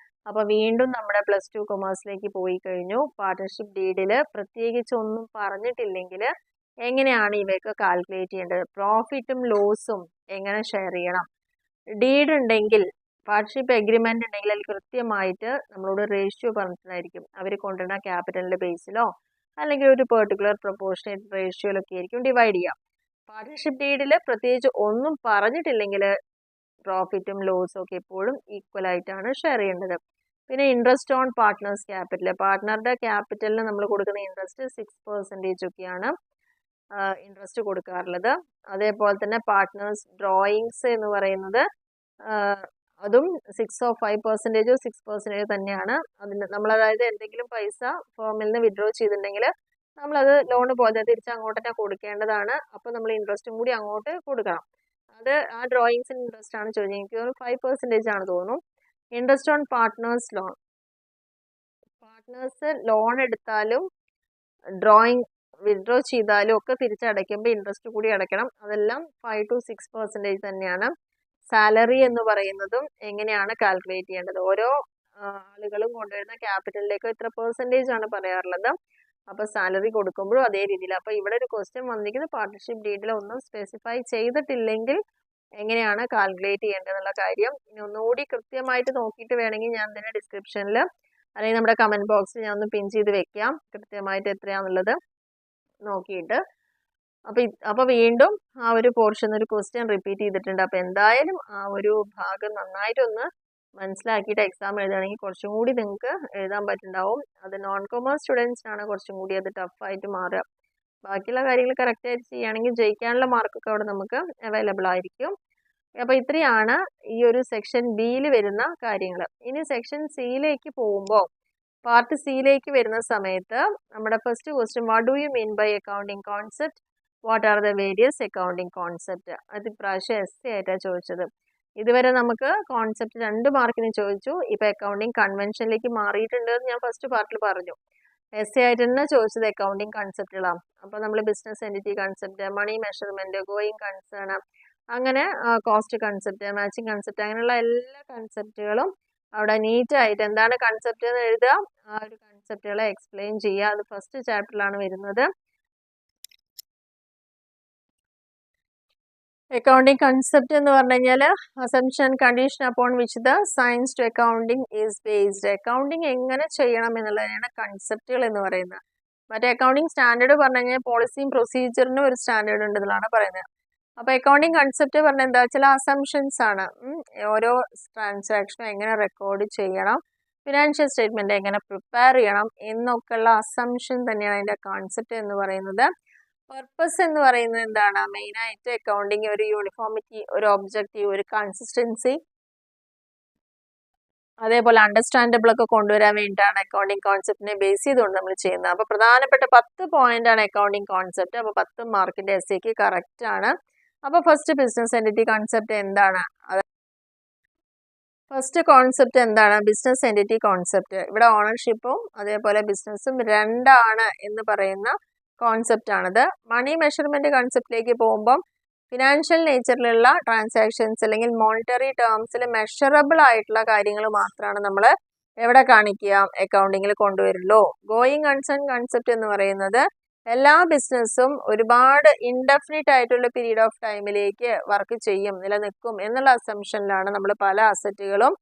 അപ്പോൾ വീണ്ടും നമ്മുടെ +2 കൊമേഴ്സിലേക്ക് പോയി കഴിഞ്ഞു. പാർട്ണർഷിപ്പ് ഡീഡിൽ പ്രത്യേകിച്ച് ഒന്നും പറഞ്ഞിട്ടില്ലെങ്കിൽ എങ്ങനെയാണ് ഇവയൊക്കെ കാൽക്കുലേറ്റ് ചെയ്യേണ്ടത്, പ്രോഫിറ്റും ലോസും എങ്ങനെ ഷെയർ ചെയ്യണം. ഡീഡ് ഉണ്ടെങ്കിൽ, പാർട്ണർഷിപ്പ് എഗ്രിമെന്റ് ഉണ്ടെങ്കിൽ അതിൽ കൃത്യമായിട്ട് നമ്മളോട് റേഷ്യോ പറഞ്ഞിട്ടുണ്ടായിരിക്കും. അവർ കൊണ്ടുവരുന്ന ക്യാപിറ്റലിന്റെ ബേസിലോ അല്ലെങ്കിൽ ഒരു പെർട്ടിക്കുലർ പ്രൊപ്പോർഷനേറ്റ് റേഷ്യോയിലൊക്കെ ആയിരിക്കും ഡിവൈഡ് ചെയ്യാം. പാർട്ണർഷിപ്പ് ഡീഡിൽ പ്രത്യേകിച്ച് ഒന്നും പറഞ്ഞിട്ടില്ലെങ്കിൽ പ്രോഫിറ്റും ലോസും ഒക്കെ എപ്പോഴും ഈക്വൽ ആയിട്ടാണ് ഷെയർ ചെയ്യേണ്ടത്. പിന്നെ ഇൻട്രസ്റ്റ് ഓൺ പാർട്ട്നേഴ്സ് ക്യാപിറ്റൽ, പാർട്ട്ണറുടെ ക്യാപിറ്റലിന് നമ്മൾ കൊടുക്കുന്ന ഇൻട്രസ്റ്റ് 6% ഒക്കെയാണ് ഇൻട്രസ്റ്റ് കൊടുക്കാറുള്ളത്. അതേപോലെ തന്നെ പാർട്ട്നേഴ്സ് ഡ്രോയിങ്സ് എന്ന് പറയുന്നത് അതും 5% 6% തന്നെയാണ്. അതിന് നമ്മൾ അതായത് എന്തെങ്കിലും പൈസ ഫേമിൽ നിന്ന് വിഡ്രോ ചെയ്തിട്ടുണ്ടെങ്കിൽ നമ്മളത് ലോൺ പോലെ തിരിച്ച് അങ്ങോട്ട് തന്നെ കൊടുക്കേണ്ടതാണ്. അപ്പോൾ നമ്മൾ ഇൻട്രസ്റ്റും കൂടി അങ്ങോട്ട് കൊടുക്കണം. അത് ആ ഡ്രോയിങ്സിന് ഇൻട്രസ്റ്റ് ആണ് ചോദിച്ചത്. എനിക്ക് 5% ആണ് തോന്നുന്നു. Interest on partners loan, partners loan എടുത്താലും ഡ്രോയിങ് വിഡ്രോ ചെയ്താലും ഒക്കെ തിരിച്ചടയ്ക്കുമ്പോൾ ഇൻട്രസ്റ്റ് കൂടി അടയ്ക്കണം. അതെല്ലാം 5 to 6% തന്നെയാണ്. സാലറി എന്ന് പറയുന്നതും എങ്ങനെയാണ് കാൽക്കുലേറ്റ് ചെയ്യേണ്ടത്, ഓരോ ആളുകളും കൊണ്ടുവരുന്ന ക്യാപിറ്റലിലേക്ക് ഇത്ര % ആണ് പറയാറുള്ളത്. അപ്പോൾ സാലറി കൊടുക്കുമ്പോഴും അതേ രീതിയിൽ. അപ്പോൾ ഇവിടെ ഒരു ക്വസ്റ്റ്യൻ വന്നിരിക്കുന്നത് പാർട്ണർഷിപ്പ് ഡീഡിൽ ഒന്നും സ്പെസിഫൈ ചെയ്തിട്ടില്ലെങ്കിൽ എങ്ങനെയാണ് കാൽക്കുലേറ്റ് ചെയ്യേണ്ടതെന്നുള്ള കാര്യം. ഇനി ഒന്നുകൂടി കൃത്യമായിട്ട് നോക്കിയിട്ട് വേണമെങ്കിൽ ഞാൻ തന്നെ ഡിസ്ക്രിപ്ഷനിൽ അല്ലെങ്കിൽ നമ്മുടെ കമൻറ്റ് ബോക്സിൽ ഞാൻ ഒന്ന് പിൻ ചെയ്ത് വെക്കാം, കൃത്യമായിട്ട് എത്രയാണെന്നുള്ളത് നോക്കിയിട്ട്. അപ്പോൾ വീണ്ടും ആ ഒരു പോർഷൻ ഒരു ക്വസ്റ്റ്യൻ റിപ്പീറ്റ് ചെയ്തിട്ടുണ്ട്. അപ്പോൾ എന്തായാലും ആ ഒരു ഭാഗം നന്നായിട്ടൊന്ന് മനസ്സിലാക്കിയിട്ട് എക്സാം എഴുതുകയാണെങ്കിൽ കുറച്ചും കൂടി നിങ്ങൾക്ക് എഴുതാൻ പറ്റുന്നുണ്ടാവും. അത് നോൺ കൊമേഴ്സ് സ്റ്റുഡൻസിനാണ് കുറച്ചും കൂടി അത് ടഫായിട്ട് മാറുക. ബാക്കിയുള്ള കാര്യങ്ങൾ കറക്റ്റായിട്ട് ചെയ്യുകയാണെങ്കിൽ ജയിക്കാനുള്ള മാർക്കൊക്കെ അവിടെ നമുക്ക് അവൈലബിൾ ആയിരിക്കും. അപ്പോൾ ഇത്രയാണ് ഈ ഒരു സെക്ഷൻ ബിയിൽ വരുന്ന കാര്യങ്ങൾ. ഇനി സെക്ഷൻ സിയിലേക്ക് പോകുമ്പോൾ, പാർട്ട് സിയിലേക്ക് വരുന്ന സമയത്ത് നമ്മുടെ first question, what do you mean by accounting concept? What are the various accounting concept. അത് ഇപ്രാവശ്യം എസ് ആയിട്ടാണ് ചോദിച്ചത്. ഇതുവരെ നമുക്ക് കോൺസെപ്റ്റ് 2 മാർക്കിന് ചോദിച്ചു. ഇപ്പോൾ അക്കൗണ്ടിങ് കൺവെൻഷനിലേക്ക് മാറിയിട്ടുണ്ട് എന്ന് ഞാൻ ഫസ്റ്റ് പാർട്ടിൽ പറഞ്ഞു. എസ് ആയിട്ട് തന്നെ ചോദിച്ചത് അക്കൗണ്ടിങ് കൺസെപ്റ്റുകളാണ്. അപ്പോൾ നമ്മൾ business entity concept, money measurement, going concern, അങ്ങനെ കോസ്റ്റ് കൺസെപ്റ്റ്, മാച്ചിങ് കൺസെപ്റ്റ്, അങ്ങനെയുള്ള എല്ലാ കൺസെപ്റ്റുകളും അവിടെ നീറ്റായിട്ട് എന്താണ് കൺസെപ്റ്റ് എന്ന് എഴുതുക, ആ ഒരു കൺസെപ്റ്റുകളെ എക്സ്പ്ലെയിൻ ചെയ്യുക. അത് ഫസ്റ്റ് ചാപ്റ്ററിലാണ് വരുന്നത്. അക്കൗണ്ടിങ് കൺസെപ്റ്റ് എന്ന് പറഞ്ഞു കഴിഞ്ഞാൽ assumption condition upon which the science to accounting is based. Accounting എങ്ങനെ ചെയ്യണം എന്നുള്ളതാണ് കൺസെപ്റ്റുകൾ എന്ന് പറയുന്നത്. മറ്റേ അക്കൗണ്ടിങ് സ്റ്റാൻഡേർഡ് പറഞ്ഞു കഴിഞ്ഞാൽ പോളിസിയും പ്രൊസീജിയറിനും ഒരു സ്റ്റാൻഡേർഡ് ഉണ്ട് എന്നാണ് പറയുന്നത്. അപ്പോൾ അക്കൗണ്ടിങ് കൺസെപ്റ്റ് പറഞ്ഞാൽ എന്താ, ചില അസംഷൻസ് ആണ്. ഓരോ ട്രാൻസാക്ഷനും എങ്ങനെ റെക്കോർഡ് ചെയ്യണം, ഫിനാൻഷ്യൽ സ്റ്റേറ്റ്മെൻറ്റ് എങ്ങനെ പ്രിപ്പയർ ചെയ്യണം എന്നൊക്കെയുള്ള അസംഷൻ തന്നെയാണ് അതിൻ്റെ കോൺസെപ്റ്റ് എന്ന് പറയുന്നത്. പർപ്പസ് എന്ന് പറയുന്നത് എന്താണ്, മെയിനായിട്ട് അക്കൗണ്ടിങ് ഒരു യൂണിഫോമിറ്റി, ഒരു ഒബ്ജക്റ്റീവ്, ഒരു കൺസിസ്റ്റൻസി, അതേപോലെ അണ്ടർസ്റ്റാൻഡബിൾ ഒക്കെ കൊണ്ടുവരാൻ വേണ്ടിയിട്ടാണ് അക്കൗണ്ടിങ് കോൺസെപ്റ്റിനെ ബേസ് ചെയ്തുകൊണ്ട് നമ്മൾ ചെയ്യുന്നത്. അപ്പോൾ പ്രധാനപ്പെട്ട 10 പോയിന്റാണ് അക്കൗണ്ടിങ് കോൺസെപ്റ്റ്. അപ്പോൾ 10 മാർക്കിൻ്റെ എസ്സേക്ക് കറക്റ്റ് ആണ്. അപ്പോൾ ഫസ്റ്റ് ബിസിനസ് എൻറ്റിറ്റി കോൺസെപ്റ്റ് എന്താണ്, ഫസ്റ്റ് കോൺസെപ്റ്റ് എന്താണ്, ബിസിനസ് എൻറ്റിറ്റി കോൺസെപ്റ്റ്. ഇവിടെ ഓണർഷിപ്പും അതേപോലെ ബിസിനസ്സും രണ്ടാണ് എന്ന് പറയുന്ന കോൺസെപ്റ്റ് ആണിത്. മണി മെഷർമെൻറ്റ് കോൺസെപ്റ്റിലേക്ക് പോകുമ്പം ഫിനാൻഷ്യൽ നേച്ചറിലുള്ള ട്രാൻസാക്ഷൻസ് അല്ലെങ്കിൽ മോണിറ്ററി ടേംസിൽ മെഷറബിൾ ആയിട്ടുള്ള കാര്യങ്ങൾ മാത്രമാണ് നമ്മൾ എവിടെ കാണിക്കുക, അക്കൗണ്ടിങ്ങിൽ കൊണ്ടുവരുള്ളൂ. ഗോയിങ് കൺസേൺ കൺസെപ്റ്റ് എന്ന് പറയുന്നത് എല്ലാ ബിസിനസ്സും ഒരുപാട് ഇൻഡെഫിനിറ്റ് ആയിട്ടുള്ള പീരീഡ് ഓഫ് ടൈമിലേക്ക് വർക്ക് ചെയ്യും, നിലനിൽക്കും എന്നുള്ള അസംഷനിലാണ് നമ്മൾ പല അസറ്റുകളും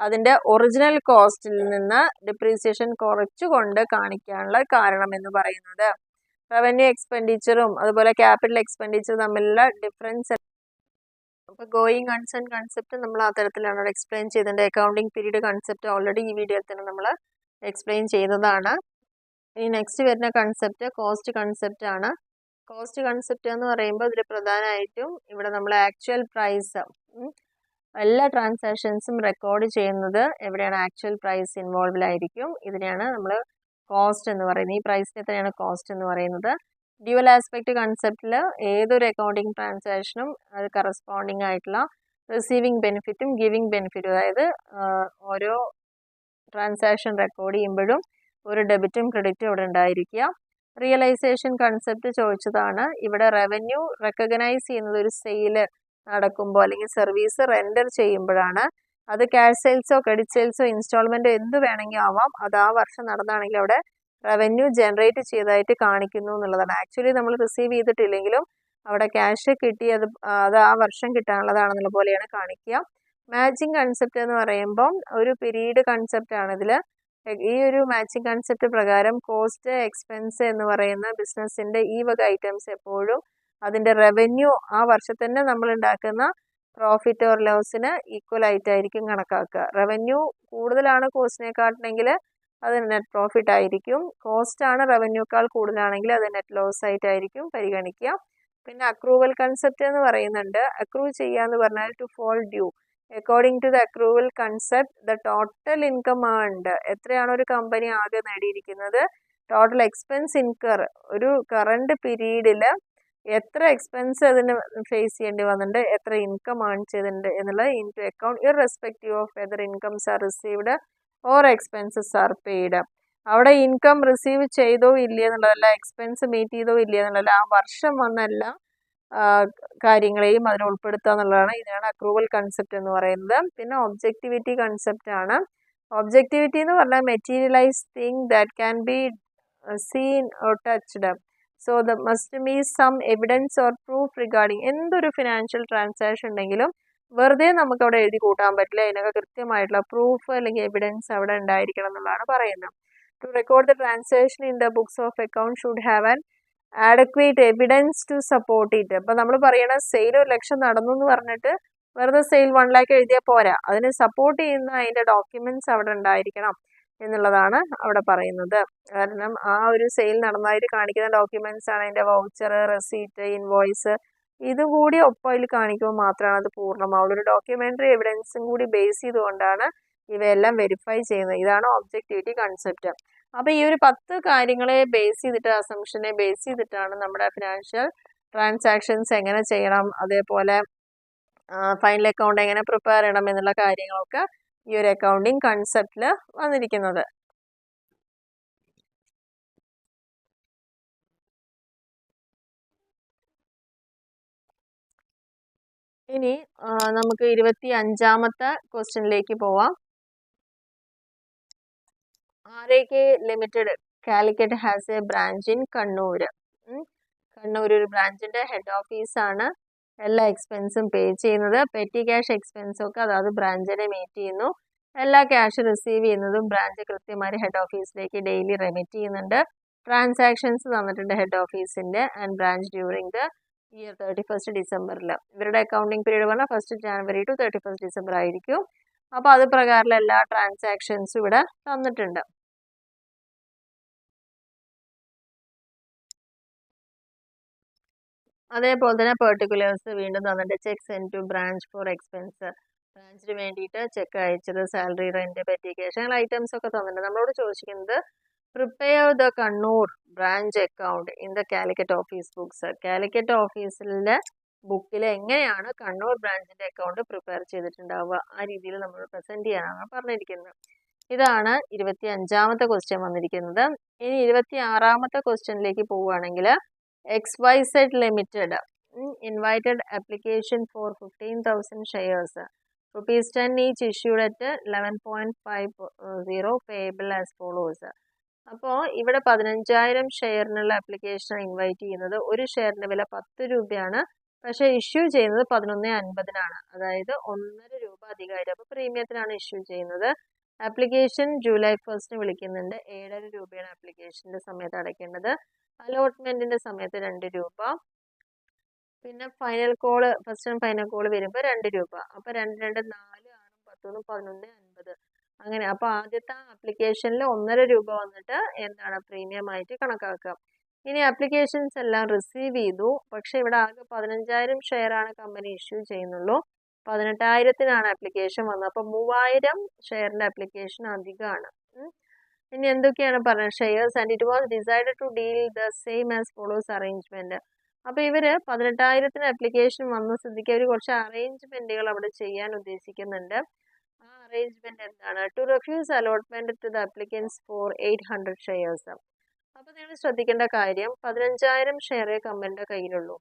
അതിൻ്റെ ഒറിജിനൽ കോസ്റ്റിൽ നിന്ന് ഡിപ്രീസിയേഷൻ കുറച്ചുകൊണ്ട് കാണിക്കാനുള്ള കാരണം എന്ന് പറയുന്നത്. റവന്യൂ എക്സ്പെൻഡിച്ചറും അതുപോലെ ക്യാപിറ്റൽ എക്സ്പെൻഡിച്ചർ തമ്മിലുള്ള ഡിഫറൻസ്. അപ്പോൾ ഗോയിങ് കൺസേൺ കൺസെപ്റ്റ് നമ്മൾ ആ തരത്തിലാണ് അവിടെ എക്സ്പ്ലെയിൻ ചെയ്തിട്ടുണ്ട്. അക്കൗണ്ടിങ് പീരീഡ് കൺസെപ്റ്റ് ഓൾറെഡി ഈ വീഡിയോയിൽ തന്നെ നമ്മൾ എക്സ്പ്ലെയിൻ ചെയ്തതാണ്. ഇനി നെക്സ്റ്റ് വരുന്ന കൺസെപ്റ്റ് കോസ്റ്റ് കൺസെപ്റ്റ് ആണ്. കോസ്റ്റ് കൺസെപ്റ്റ് എന്ന് പറയുമ്പോൾ ഇതിൽ പ്രധാനമായിട്ടും ഇവിടെ നമ്മൾ ആക്ച്വൽ പ്രൈസ്, എല്ലാ ട്രാൻസാക്ഷൻസും റെക്കോർഡ് ചെയ്യുന്നത് എവിടെയാണ്, ആക്ച്വൽ പ്രൈസ് ഇൻവോൾവിലായിരിക്കും. ഇതിനെയാണ് നമ്മൾ കോസ്റ്റ് എന്ന് പറയുന്നത്. ഈ പ്രൈസിനെ തന്നെയാണ് കോസ്റ്റ് എന്ന് പറയുന്നത്. ഡ്യുവൽ ആസ്പെക്റ്റ് കൺസെപ്റ്റിൽ ഏതൊരു അക്കൗണ്ടിങ് ട്രാൻസാക്ഷനും അത് കറസ്പോണ്ടിങ് ആയിട്ടുള്ള റിസീവിങ് ബെനിഫിറ്റും ഗിവിങ് ബെനിഫിറ്റും, അതായത് ഓരോ ട്രാൻസാക്ഷൻ റെക്കോർഡ് ചെയ്യുമ്പോഴും ഒരു ഡെബിറ്റും ക്രെഡിറ്റും ഇവിടെ ഉണ്ടായിരിക്കുക. റിയലൈസേഷൻ കൺസെപ്റ്റ് ചോദിച്ചതാണ്. ഇവിടെ റവന്യൂ റെക്കഗ്നൈസ് ചെയ്യുന്നത് ഒരു സെയിൽ നടക്കുമ്പോൾ അല്ലെങ്കിൽ സർവീസ് റെൻഡർ ചെയ്യുമ്പോഴാണ്. അത് ക്യാഷ് സെയിൽസോ ക്രെഡിറ്റ് സെയിൽസോ ഇൻസ്റ്റാൾമെൻറ്റോ എന്ത് വേണമെങ്കിൽ ആവാം. അത് ആ വർഷം നടന്നാണെങ്കിൽ അവിടെ റവന്യൂ ജനറേറ്റ് ചെയ്തതായിട്ട് കാണിക്കുന്നു എന്നുള്ളതാണ്. ആക്ച്വലി നമ്മൾ റിസീവ് ചെയ്തിട്ടില്ലെങ്കിലും അവിടെ ക്യാഷ് കിട്ടി അത് ആ വർഷം കിട്ടാനുള്ളതാണെന്നുള്ള പോലെയാണ് കാണിക്കുക. മാച്ചിങ് കൺസെപ്റ്റ് എന്ന് പറയുമ്പം ഒരു പീരീഡ് കൺസെപ്റ്റ് ആണ് ഇതിൽ. ഈ ഒരു മാച്ചിങ് കൺസെപ്റ്റ് പ്രകാരം കോസ്റ്റ് എക്സ്പെൻസ് എന്ന് പറയുന്ന ബിസിനസ്സിൻ്റെ ഈ വക ഐറ്റംസ് എപ്പോഴും അതിൻ്റെ റവന്യൂ ആ വർഷത്തന്നെ നമ്മൾ ഉണ്ടാക്കുന്ന പ്രോഫിറ്റ് ഓർ ലോസിന് ഈക്വൽ ആയിട്ടായിരിക്കും കണക്കാക്കുക. റവന്യൂ കൂടുതലാണ് കോസ്റ്റിനെക്കാട്ടിനെങ്കിൽ അത് നെറ്റ് പ്രോഫിറ്റ് ആയിരിക്കും. കോസ്റ്റാണ് റവന്യൂക്കാൾ കൂടുതലാണെങ്കിൽ അത് നെറ്റ് ലോസ് ആയിട്ടായിരിക്കും പരിഗണിക്കുക. പിന്നെ അക്രൂവൽ കൺസെപ്റ്റ് എന്ന് പറയുന്നുണ്ട്. അക്രൂ ചെയ്യുക എന്ന് പറഞ്ഞാൽ to fall due. According to the accrual concept the total income earned, എത്രയാണ് ഒരു കമ്പനി ആകെ നേടിയിരിക്കുന്നത്, ടോട്ടൽ എക്സ്പെൻസ് ഇൻകർ, ഒരു കറണ്ട് പീരീഡിൽ എത്ര എക്സ്പെൻസ് അതിന് ഫേസ് ചെയ്യേണ്ടി വന്നിട്ടുണ്ട്, എത്ര ഇൻകം ഏൺ ചെയ്തിട്ടുണ്ട് എന്നുള്ളത് into account irrespective of whether incomes are received or expenses are paid. അവിടെ ഇൻകം റിസീവ് ചെയ്തോ ഇല്ല എന്നുള്ളതല്ല, എക്സ്പെൻസ് മീറ്റ് ചെയ്തോ ഇല്ല എന്നുള്ളതല്ല, ആ വർഷം വന്ന എല്ലാ കാര്യങ്ങളെയും അതിൽ ഉൾപ്പെടുത്തുക എന്നുള്ളതാണ്. ഇതിനാണ് അക്രൂവൽ കൺസെപ്റ്റ് എന്ന് പറയുന്നത്. പിന്നെ ഒബ്ജക്റ്റിവിറ്റി കൺസെപ്റ്റ് ആണ്. ഒബ്ജക്റ്റിവിറ്റി എന്ന് പറഞ്ഞാൽ materialise thing that can be seen or touched. So the must be some evidence or proof regarding. എന്തൊരു ഫിനാൻഷ്യൽ ട്രാൻസാക്ഷൻ ഉണ്ടെങ്കിലും വെറുതെ നമുക്ക് അവിടെ എഴുതി കൂട്ടാൻ പറ്റില്ല. ഇതിനൊക്കെ കൃത്യമായിട്ടുള്ള പ്രൂഫ് അല്ലെങ്കിൽ എവിഡൻസ് അവിടെ ഉണ്ടായിരിക്കണം എന്നുള്ളതാണ് പറയുന്നത്. To record the transaction in the books of account should have an adequate evidence to support it. അപ്പോൾ നമ്മൾ പറയണ സെയിൽ 1,00,000 നടന്നു എന്ന് പറഞ്ഞിട്ട് വെറുതെ സെയിൽ 1 lakh എഴുതിയാൽ പോരാ, അതിന് സപ്പോർട്ട് ചെയ്യുന്ന അതിൻ്റെ ഡോക്യുമെൻറ്റ്സ് അവിടെ ഉണ്ടായിരിക്കണം എന്നുള്ളതാണ് അവിടെ പറയുന്നത്. കാരണം ആ ഒരു സെയിൽ നടന്നതായിട്ട് കാണിക്കുന്ന ഡോക്യുമെൻറ്റ്സ് ആണ് അതിൻ്റെ വൗച്ചർ, റെസീറ്റ്, ഇൻവോയ്സ്, ഇതും കൂടി ഒപ്പം അതിൽ കാണിക്കുമ്പോൾ മാത്രമാണ് അത് പൂർണ്ണമാവുള്ളൂ. ഒരു ഡോക്യുമെൻ്ററി എവിഡൻസും കൂടി ബേസ് ചെയ്തുകൊണ്ടാണ് ഇവയെല്ലാം വെരിഫൈ ചെയ്യുന്നത്. ഇതാണ് ഒബ്ജക്റ്റിവിറ്റി കൺസെപ്റ്റ്. അപ്പോൾ ഈ ഒരു 10 കാര്യങ്ങളെ ബേസ് ചെയ്തിട്ട്, അസംഷനെ ബേസ് ചെയ്തിട്ടാണ് നമ്മുടെ ഫിനാൻഷ്യൽ ട്രാൻസാക്ഷൻസ് എങ്ങനെ ചെയ്യണം, അതേപോലെ ഫൈനൽ അക്കൗണ്ട് എങ്ങനെ പ്രിപ്പയർ ചെയ്യണം എന്നുള്ള കാര്യങ്ങളൊക്കെ ഈ ഒരു അക്കൗണ്ടിങ് കൺസെപ്റ്റിൽ വന്നിരിക്കുന്നത്. ഇനി നമുക്ക് 25ാമത്തെ ക്വസ്റ്റ്യനിലേക്ക് പോവാം. RAK limited Calicut has A branch in Kannur. Kannur ഒരു ബ്രാഞ്ചിന്റെ ഹെഡ് ഓഫീസാണ്. എല്ലാ എക്സ്പെൻസും പേ ചെയ്യുന്നത്, പെറ്റി ക്യാഷ് എക്സ്പെൻസും ഒക്കെ അതായത് ബ്രാഞ്ചിനെ മീറ്റ് ചെയ്യുന്നു. എല്ലാ ക്യാഷ് റിസീവ് ചെയ്യുന്നതും ബ്രാഞ്ച് കൃത്യമായി ഹെഡ് ഓഫീസിലേക്ക് ഡെയിലി റെമിറ്റ് ചെയ്യുന്നുണ്ട്. ട്രാൻസാക്ഷൻസ് തന്നിട്ടുണ്ട് ഹെഡ് ഓഫീസിന്റെ and branch during the year 31st ഡിസംബറിൽ. ഇവരുടെ അക്കൗണ്ടിങ് പീരീഡ് പറഞ്ഞാൽ 1st January to 31st December ആയിരിക്കും. അപ്പോൾ അത് പ്രകാരമുള്ള എല്ലാ ട്രാൻസാക്ഷൻസും ഇവിടെ തന്നിട്ടുണ്ട്. അതേപോലെ തന്നെ പെർട്ടിക്കുലേഴ്സ് വീണ്ടും തന്നിട്ട് cheque send to branch for expense, ബ്രാഞ്ചിന് വേണ്ടിയിട്ട് ചെക്ക് അയച്ചത്, സാലറി, റെന്റ്, പെറ്റി ക്യാഷ് അങ്ങനെ ഐറ്റംസ് ഒക്കെ തന്നിട്ടുണ്ട്. നമ്മളോട് ചോദിച്ചിരിക്കുന്നത് prepare the Kannur branch account in the Calicut office books. Calicut ഓഫീസിലെ ബുക്കിൽ എങ്ങനെയാണ് കണ്ണൂർ ബ്രാഞ്ചിന്റെ അക്കൗണ്ട് പ്രിപ്പയർ ചെയ്തിട്ടുണ്ടാവുക, ആ രീതിയിൽ നമ്മൾ പ്രസന്റ് ചെയ്യാനാണ് പറഞ്ഞിരിക്കുന്നത്. ഇതാണ് 25ാമത്തെ ക്വസ്റ്റ്യൻ വന്നിരിക്കുന്നത്. ഇനി 26ാമത്തെ ക്വസ്റ്റ്യനിലേക്ക് പോവുകയാണെങ്കിൽ XYZ limited invited application for 15,000 shares ₹10 each issued at 11.50 payable as follows. അപ്പോൾ ഇവിടെ 15,000 ഷെയറിനുള്ള ആപ്ലിക്കേഷൻ ഇൻവൈറ്റ് ചെയ്യുന്നത്. ഒരു ഷെയറിന്റെ വില 10 രൂപയാണ്, പക്ഷേ ഇഷ്യൂ ചെയ്യുന്നത് 11.50 അതായത് 1.5 രൂപ അധികമായിട്ട്. അപ്പോൾ പ്രീമിയത്തിനാണ് ഇഷ്യൂ ചെയ്യുന്നത്. ആപ്ലിക്കേഷൻ ജൂലൈ 1 വിളിക്കുന്നുണ്ട്. 7.5 രൂപയാണ് ആപ്ലിക്കേഷന്റെ സമയത്ത് അടയ്ക്കേണ്ടത്. അലോട്ട്മെന്റിന്റെ സമയത്ത് 2 രൂപ. പിന്നെ final call, first and final call വരുമ്പോൾ 2 രൂപ. അപ്പോൾ 2, 2, 4, 6, 10, 11.50 അങ്ങനെ. അപ്പോൾ ആദ്യത്തെ ആപ്ലിക്കേഷനിൽ 1.5 രൂപ വന്നിട്ട് എന്താണ് പ്രീമിയം ആയിട്ട് കണക്കാക്കുക. ഇനി ആപ്ലിക്കേഷൻസ് എല്ലാം റിസീവ് ചെയ്തു, പക്ഷെ ഇവിടെ ആകെ 15,000 ഷെയറാണ് കമ്പനി ഇഷ്യൂ ചെയ്യുന്നുള്ളൂ. 18,000-നാണ് ആപ്ലിക്കേഷൻ വന്നത്. അപ്പോൾ 3,000 ഷെയറിന്റെ ആപ്ലിക്കേഷൻ അധികമാണ്. ഇനി എന്തൊക്കെയാണ് പറഞ്ഞത്? Shares and it was decided to deal the same as follows arrangement. അപ്പോൾ ഇവർ 18,000 ആപ്ലിക്കേഷൻ വന്ന സ്ഥിതിക്ക് അവർ കുറച്ച് അറേഞ്ച്മെന്റുകൾ അവിടെ ചെയ്യാൻ ഉദ്ദേശിക്കുന്നുണ്ട്. ആ അറേഞ്ച്മെന്റ് എന്താണ്? To refuse allotment to the applicants for 800 shares. അപ്പോൾ നിങ്ങൾ ശ്രദ്ധിക്കേണ്ട കാര്യം, 15,000 ഷെയറേ കമ്പനിയുടെ കയ്യിലുള്ളൂ.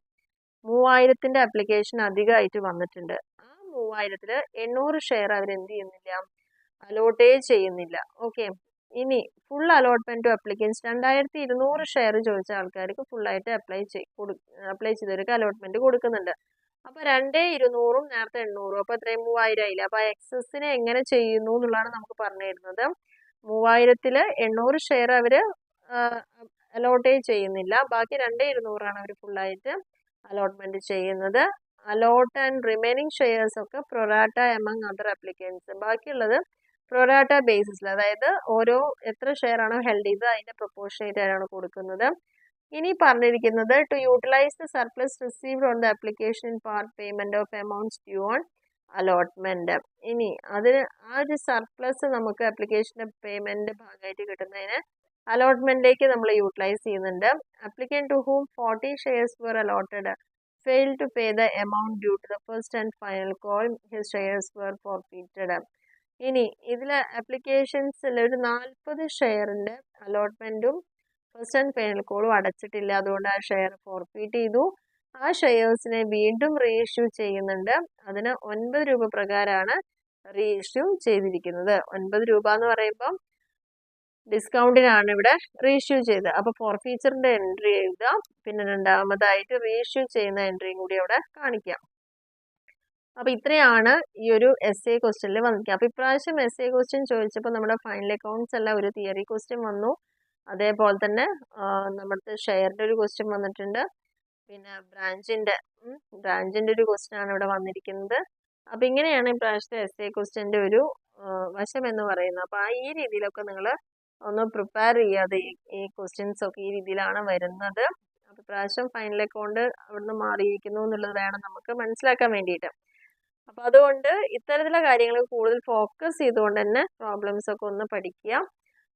3,000-ന്റെ ആപ്ലിക്കേഷൻ അധികമായിട്ട് വന്നിട്ടുണ്ട്. ആ 3,000-ൽ 800 ഷെയർ അവരെന്ത് ചെയ്യുന്നില്ല, അലോട്ടേ ചെയ്യുന്നില്ല. ഓക്കെ. ഇനി full allotment to applicants 2,200 share ചോദിച്ച ആൾക്കാർക്ക് ഫുള്ളായിട്ട് അപ്ലൈ ചെയ്തവർക്ക് അലോട്ട്മെന്റ് കൊടുക്കുന്നുണ്ട്. അപ്പോൾ 2,200-ഉം നേരത്തെ 800-ഉം അപ്പോൾ എത്രയും 3,000 ആയില്ല. അപ്പോൾ എക്സസിനെ എങ്ങനെ ചെയ്യുന്നു എന്നുള്ളതാണ് നമുക്ക് പറഞ്ഞു തരുന്നത്. 3,000-ൽ 800 ഷെയർ അവർ അലോട്ടേ ചെയ്യുന്നില്ല. ബാക്കി 2,200-ആണ് അവർ ഫുള്ളായിട്ട് അലോട്ട്മെന്റ് ചെയ്യുന്നത്. അലോട്ട് ആൻഡ് റിമൈനിങ് ഷെയർസ് ഒക്കെ പ്രൊറാട്ട എമംഗ് അതർ അപ്ലിക്കൻസ്. ബാക്കിയുള്ളത് പ്രൊറാട്ട ബേസിസിൽ, അതായത് ഓരോ എത്ര ഷെയർ ആണോ ഹെൽഡ് ചെയ്ത് അതിന്റെ പ്രൊപ്പോർഷനേറ്റ് ആയിട്ടാണ് കൊടുക്കുന്നത്. ഇനി പറഞ്ഞിരിക്കുന്നത് to utilise the surplus received on the application in part payment of amounts due on allotment. ഇനി അതിന് ആ ഒരു സർപ്ലസ് നമുക്ക് ആപ്ലിക്കേഷന്റെ പേയ്മെന്റ് ഭാഗമായിട്ട് കിട്ടുന്നതിന് അലോട്ട്മെന്റിലേക്ക് നമ്മൾ യൂട്ടിലൈസ് ചെയ്യുന്നുണ്ട്. Applicant to whom 40 shares were allotted failed to pay the amount due to the first and final call, his shares were forfeited. ഇനി ഇതിൽ ആപ്ലിക്കേഷൻസിൽ ഒരു 40 ഷെയറിന്റെ അലോട്ട്മെന്റും ഫസ്റ്റ് ആൻഡ് ഫൈനൽ കോളും അടച്ചിട്ടില്ല. അതുകൊണ്ട് ആ ഷെയർ ഫോർഫീറ്റ് ചെയ്തു. ആ ഷെയർസിനെ വീണ്ടും റീഇഷ്യൂ ചെയ്യുന്നുണ്ട്. അതിന് 9 രൂപ പ്രകാരമാണ് റീഇഷ്യൂ ചെയ്തിരിക്കുന്നത്. 9 രൂപ എന്ന് പറയുമ്പോൾ ഡിസ്കൗണ്ടിനാണ് ഇവിടെ റീഇഷ്യൂ ചെയ്തത്. അപ്പോൾ ഫോർഫീച്ചറിന്റെ എൻട്രി എഴുതാം, പിന്നെ രണ്ടാമതായിട്ട് റീഇഷ്യൂ ചെയ്യുന്ന എൻട്രിയും കൂടി അവിടെ കാണിക്കാം. അപ്പോൾ ഇത്രയാണ് ഈ ഒരു essay ക്വസ്റ്റ്യനിൽ വന്നിരിക്കുക. അപ്പോൾ ഇപ്രാവശ്യം essay ക്വസ്റ്റ്യൻ ചോദിച്ചപ്പോൾ നമ്മുടെ ഫൈനൽ അക്കൗണ്ട്സ് അല്ല, ഒരു തിയറി ക്വസ്റ്റ്യൻ വന്നു. അതേപോലെ തന്നെ നമ്മുടെ ഷെയറിന്റെ ഒരു ക്വസ്റ്റ്യൻ വന്നിട്ടുണ്ട്. പിന്നെ ബ്രാഞ്ചിന്റെ ഒരു ക്വസ്റ്റ്യൻ ആണ് ഇവിടെ വന്നിരിക്കുന്നത്. അപ്പോൾ ഇങ്ങനെയാണ് ഇപ്രാവശ്യത്തെ essay ക്വസ്റ്റ്യന്റെ ഒരു വശം എന്ന് പറയുന്നത്. അപ്പോൾ ഈ രീതിയിലൊക്കെ നിങ്ങൾ ഒന്ന് പ്രിപ്പയർ ചെയ്യാതെ ഈ ക്വസ്റ്റ്യൻസ് ഒക്കെ ഈ രീതിയിലാണ് വരുന്നത്. അപ്പോൾ ഇപ്രാവശ്യം ഫൈനൽ അക്കൗണ്ട് അവിടുന്ന് മാറിയിരിക്കുന്നു എന്നുള്ളത് വേണം നമുക്ക് മനസ്സിലാക്കാൻ വേണ്ടിയിട്ട്. അപ്പോൾ അതുകൊണ്ട് ഇത്തരത്തിലുള്ള കാര്യങ്ങൾ കൂടുതൽ ഫോക്കസ് ചെയ്തുകൊണ്ട് തന്നെ പ്രോബ്ലംസ് ഒക്കെ ഒന്ന് പഠിക്കുക.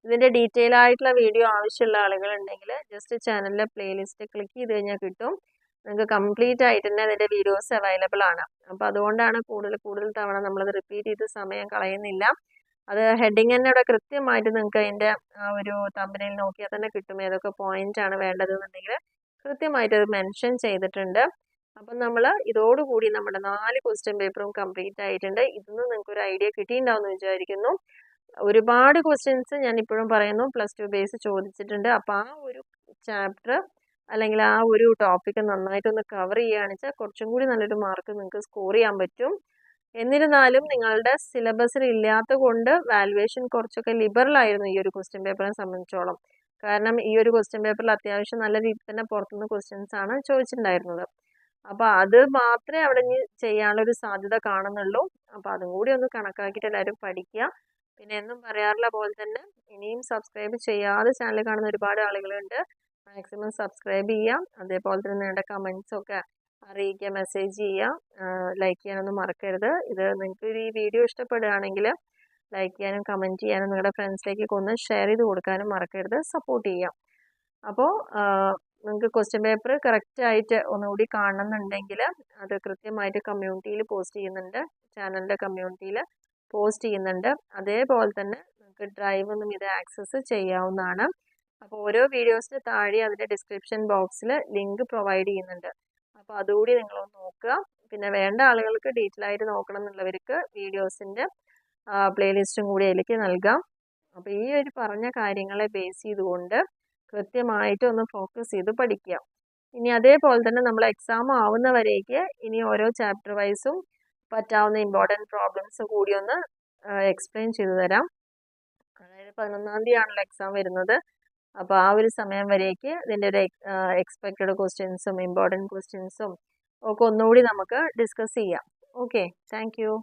ഇതിൻ്റെ ഡീറ്റെയിൽ ആയിട്ടുള്ള വീഡിയോ ആവശ്യമുള്ള ആളുകളുണ്ടെങ്കിൽ ജസ്റ്റ് ചാനലിലെ പ്ലേലിസ്റ്റ് ക്ലിക്ക് ചെയ്ത് കഴിഞ്ഞാൽ കിട്ടും. നിങ്ങൾക്ക് കംപ്ലീറ്റ് ആയിട്ട് തന്നെ അതിൻ്റെ വീഡിയോസ് അവൈലബിൾ ആണ്. അപ്പോൾ അതുകൊണ്ടാണ് കൂടുതൽ തവണ നമ്മളത് റിപ്പീറ്റ് ചെയ്ത് സമയം കളയുന്നില്ല. അത് ഹെഡിങ് തന്നെ ഇവിടെ കൃത്യമായിട്ട് നിങ്ങൾക്ക് അതിൻ്റെ ആ ഒരു തമ്പനയിൽ നോക്കിയാൽ തന്നെ കിട്ടും ഏതൊക്കെ പോയിന്റ് ആണ് വേണ്ടതെന്നുണ്ടെങ്കിൽ കൃത്യമായിട്ട് അത് മെൻഷൻ ചെയ്തിട്ടുണ്ട്. അപ്പം നമ്മൾ ഇതോടുകൂടി നമ്മുടെ 4 ക്വസ്റ്റ്യൻ പേപ്പറും കംപ്ലീറ്റ് ആയിട്ടുണ്ട്. ഇതിന്ന് നിങ്ങൾക്ക് ഒരു ഐഡിയ കിട്ടിയിട്ടുണ്ടാവുമെന്ന് വിചാരിക്കുന്നു. ഒരുപാട് ക്വസ്റ്റ്യൻസ് ഞാൻ ഇപ്പോഴും പറയുന്നു +2 ബേസ് ചോദിച്ചിട്ടുണ്ട്. അപ്പോൾ ആ ഒരു ചാപ്റ്റർ അല്ലെങ്കിൽ ആ ഒരു ടോപ്പിക്ക് നന്നായിട്ടൊന്ന് കവർ ചെയ്യുകയാണെന്ന് വെച്ചാൽ കുറച്ചും കൂടി നല്ലൊരു മാർക്ക് നിങ്ങൾക്ക് സ്കോർ ചെയ്യാൻ പറ്റും. എന്നിരുന്നാലും നിങ്ങളുടെ സിലബസിൽ ഇല്ലാത്ത കൊണ്ട് വാലുവേഷൻ കുറച്ചൊക്കെ ലിബറൽ ആയിരുന്നു ഈ ഒരു ക്വസ്റ്റ്യൻ പേപ്പറിനെ സംബന്ധിച്ചോളം. കാരണം ഈ ഒരു ക്വസ്റ്റ്യൻ പേപ്പറിൽ അത്യാവശ്യം നല്ല രീതിയിൽ തന്നെ പുറത്തുനിന്ന് ക്വസ്റ്റ്യൻസ് ആണ് ചോദിച്ചിട്ടുണ്ടായിരുന്നത്. അപ്പോൾ അത് മാത്രമേ അവിടെ ഇനി ചെയ്യാനുള്ളൊരു സാധ്യത കാണുന്നുള്ളൂ. അപ്പോൾ അതും കൂടി ഒന്ന് കണക്കാക്കിയിട്ട് എല്ലാവരും പഠിക്കുക. പിന്നെ എന്നും പറയാറുള്ള പോലെ തന്നെ ഇനിയും സബ്സ്ക്രൈബ് ചെയ്യാതെ ചാനൽ കാണുന്ന ഒരുപാട് ആളുകളുണ്ട്. മാക്സിമം സബ്സ്ക്രൈബ് ചെയ്യാം. അതേപോലെ തന്നെ നിങ്ങളുടെ കമൻസൊക്കെ അറിയിക്കുക, മെസ്സേജ് ചെയ്യുക, ലൈക്ക് ചെയ്യാനൊന്നും മറക്കരുത്. ഇത് നിങ്ങൾക്ക് ഈ വീഡിയോ ഇഷ്ടപ്പെടുകയാണെങ്കിൽ ലൈക്ക് ചെയ്യാനും കമൻറ്റ് ചെയ്യാനും നിങ്ങളുടെ ഫ്രണ്ട്സിലേക്കൊക്കെ ഒന്ന് ഷെയർ ചെയ്ത് കൊടുക്കാനും മറക്കരുത്. സപ്പോർട്ട് ചെയ്യാം. അപ്പോൾ നിങ്ങൾക്ക് ക്വസ്റ്റ്യൻ പേപ്പർ കറക്റ്റായിട്ട് ഒന്നുകൂടി കാണണമെന്നുണ്ടെങ്കിൽ അത് കൃത്യമായിട്ട് കമ്മ്യൂണിറ്റിയിൽ പോസ്റ്റ് ചെയ്യുന്നുണ്ട്, ചാനലിൻ്റെ കമ്മ്യൂണിറ്റിയിൽ പോസ്റ്റ് ചെയ്യുന്നുണ്ട്. അതേപോലെ തന്നെ നിങ്ങൾക്ക് ഡ്രൈവ് ഒന്നും ഇത് ആക്സസ് ചെയ്യാവുന്നതാണ്. അപ്പോൾ ഓരോ വീഡിയോസിന് താഴെ അതിൻ്റെ ഡിസ്ക്രിപ്ഷൻ ബോക്സിൽ ലിങ്ക് പ്രൊവൈഡ് ചെയ്യുന്നുണ്ട്. അപ്പോൾ അതുകൂടി നിങ്ങളൊന്ന് നോക്കുക. പിന്നെ വേണ്ട ആളുകൾക്ക് ഡീറ്റെയിൽ ആയിട്ട് നോക്കണം എന്നുള്ളവർക്ക് വീഡിയോസിൻ്റെ പ്ലേലിസ്റ്റും കൂടി അതിലേക്ക് നൽകാം. അപ്പോൾ ഈ ഒരു പറഞ്ഞ കാര്യങ്ങളെ ബേസ് ചെയ്തുകൊണ്ട് കൃത്യമായിട്ട് ഒന്ന് ഫോക്കസ് ചെയ്ത് പഠിക്കുക. ഇനി അതേപോലെ തന്നെ നമ്മൾ എക്സാം ആവുന്നവരേക്ക് ഇനി ഓരോ ചാപ്റ്റർ വൈസും പറ്റാവുന്ന ഇമ്പോർട്ടൻറ്റ് പ്രോബ്ലംസ് കൂടി ഒന്ന് എക്സ്പ്ലെയിൻ ചെയ്തു തരാം. അതായത് 11-ാം തീയതിയാണല്ലോ എക്സാം വരുന്നത്. അപ്പോൾ ആ ഒരു സമയം വരേക്ക് ഇതിൻ്റെ ഒരു എക്സ്പെക്റ്റഡ് ക്വസ്റ്റ്യൻസും ഇമ്പോർട്ടൻറ്റ് ക്വസ്റ്റ്യൻസും ഒക്കെ ഒന്നുകൂടി നമുക്ക് ഡിസ്കസ് ചെയ്യാം. Okay, thank you.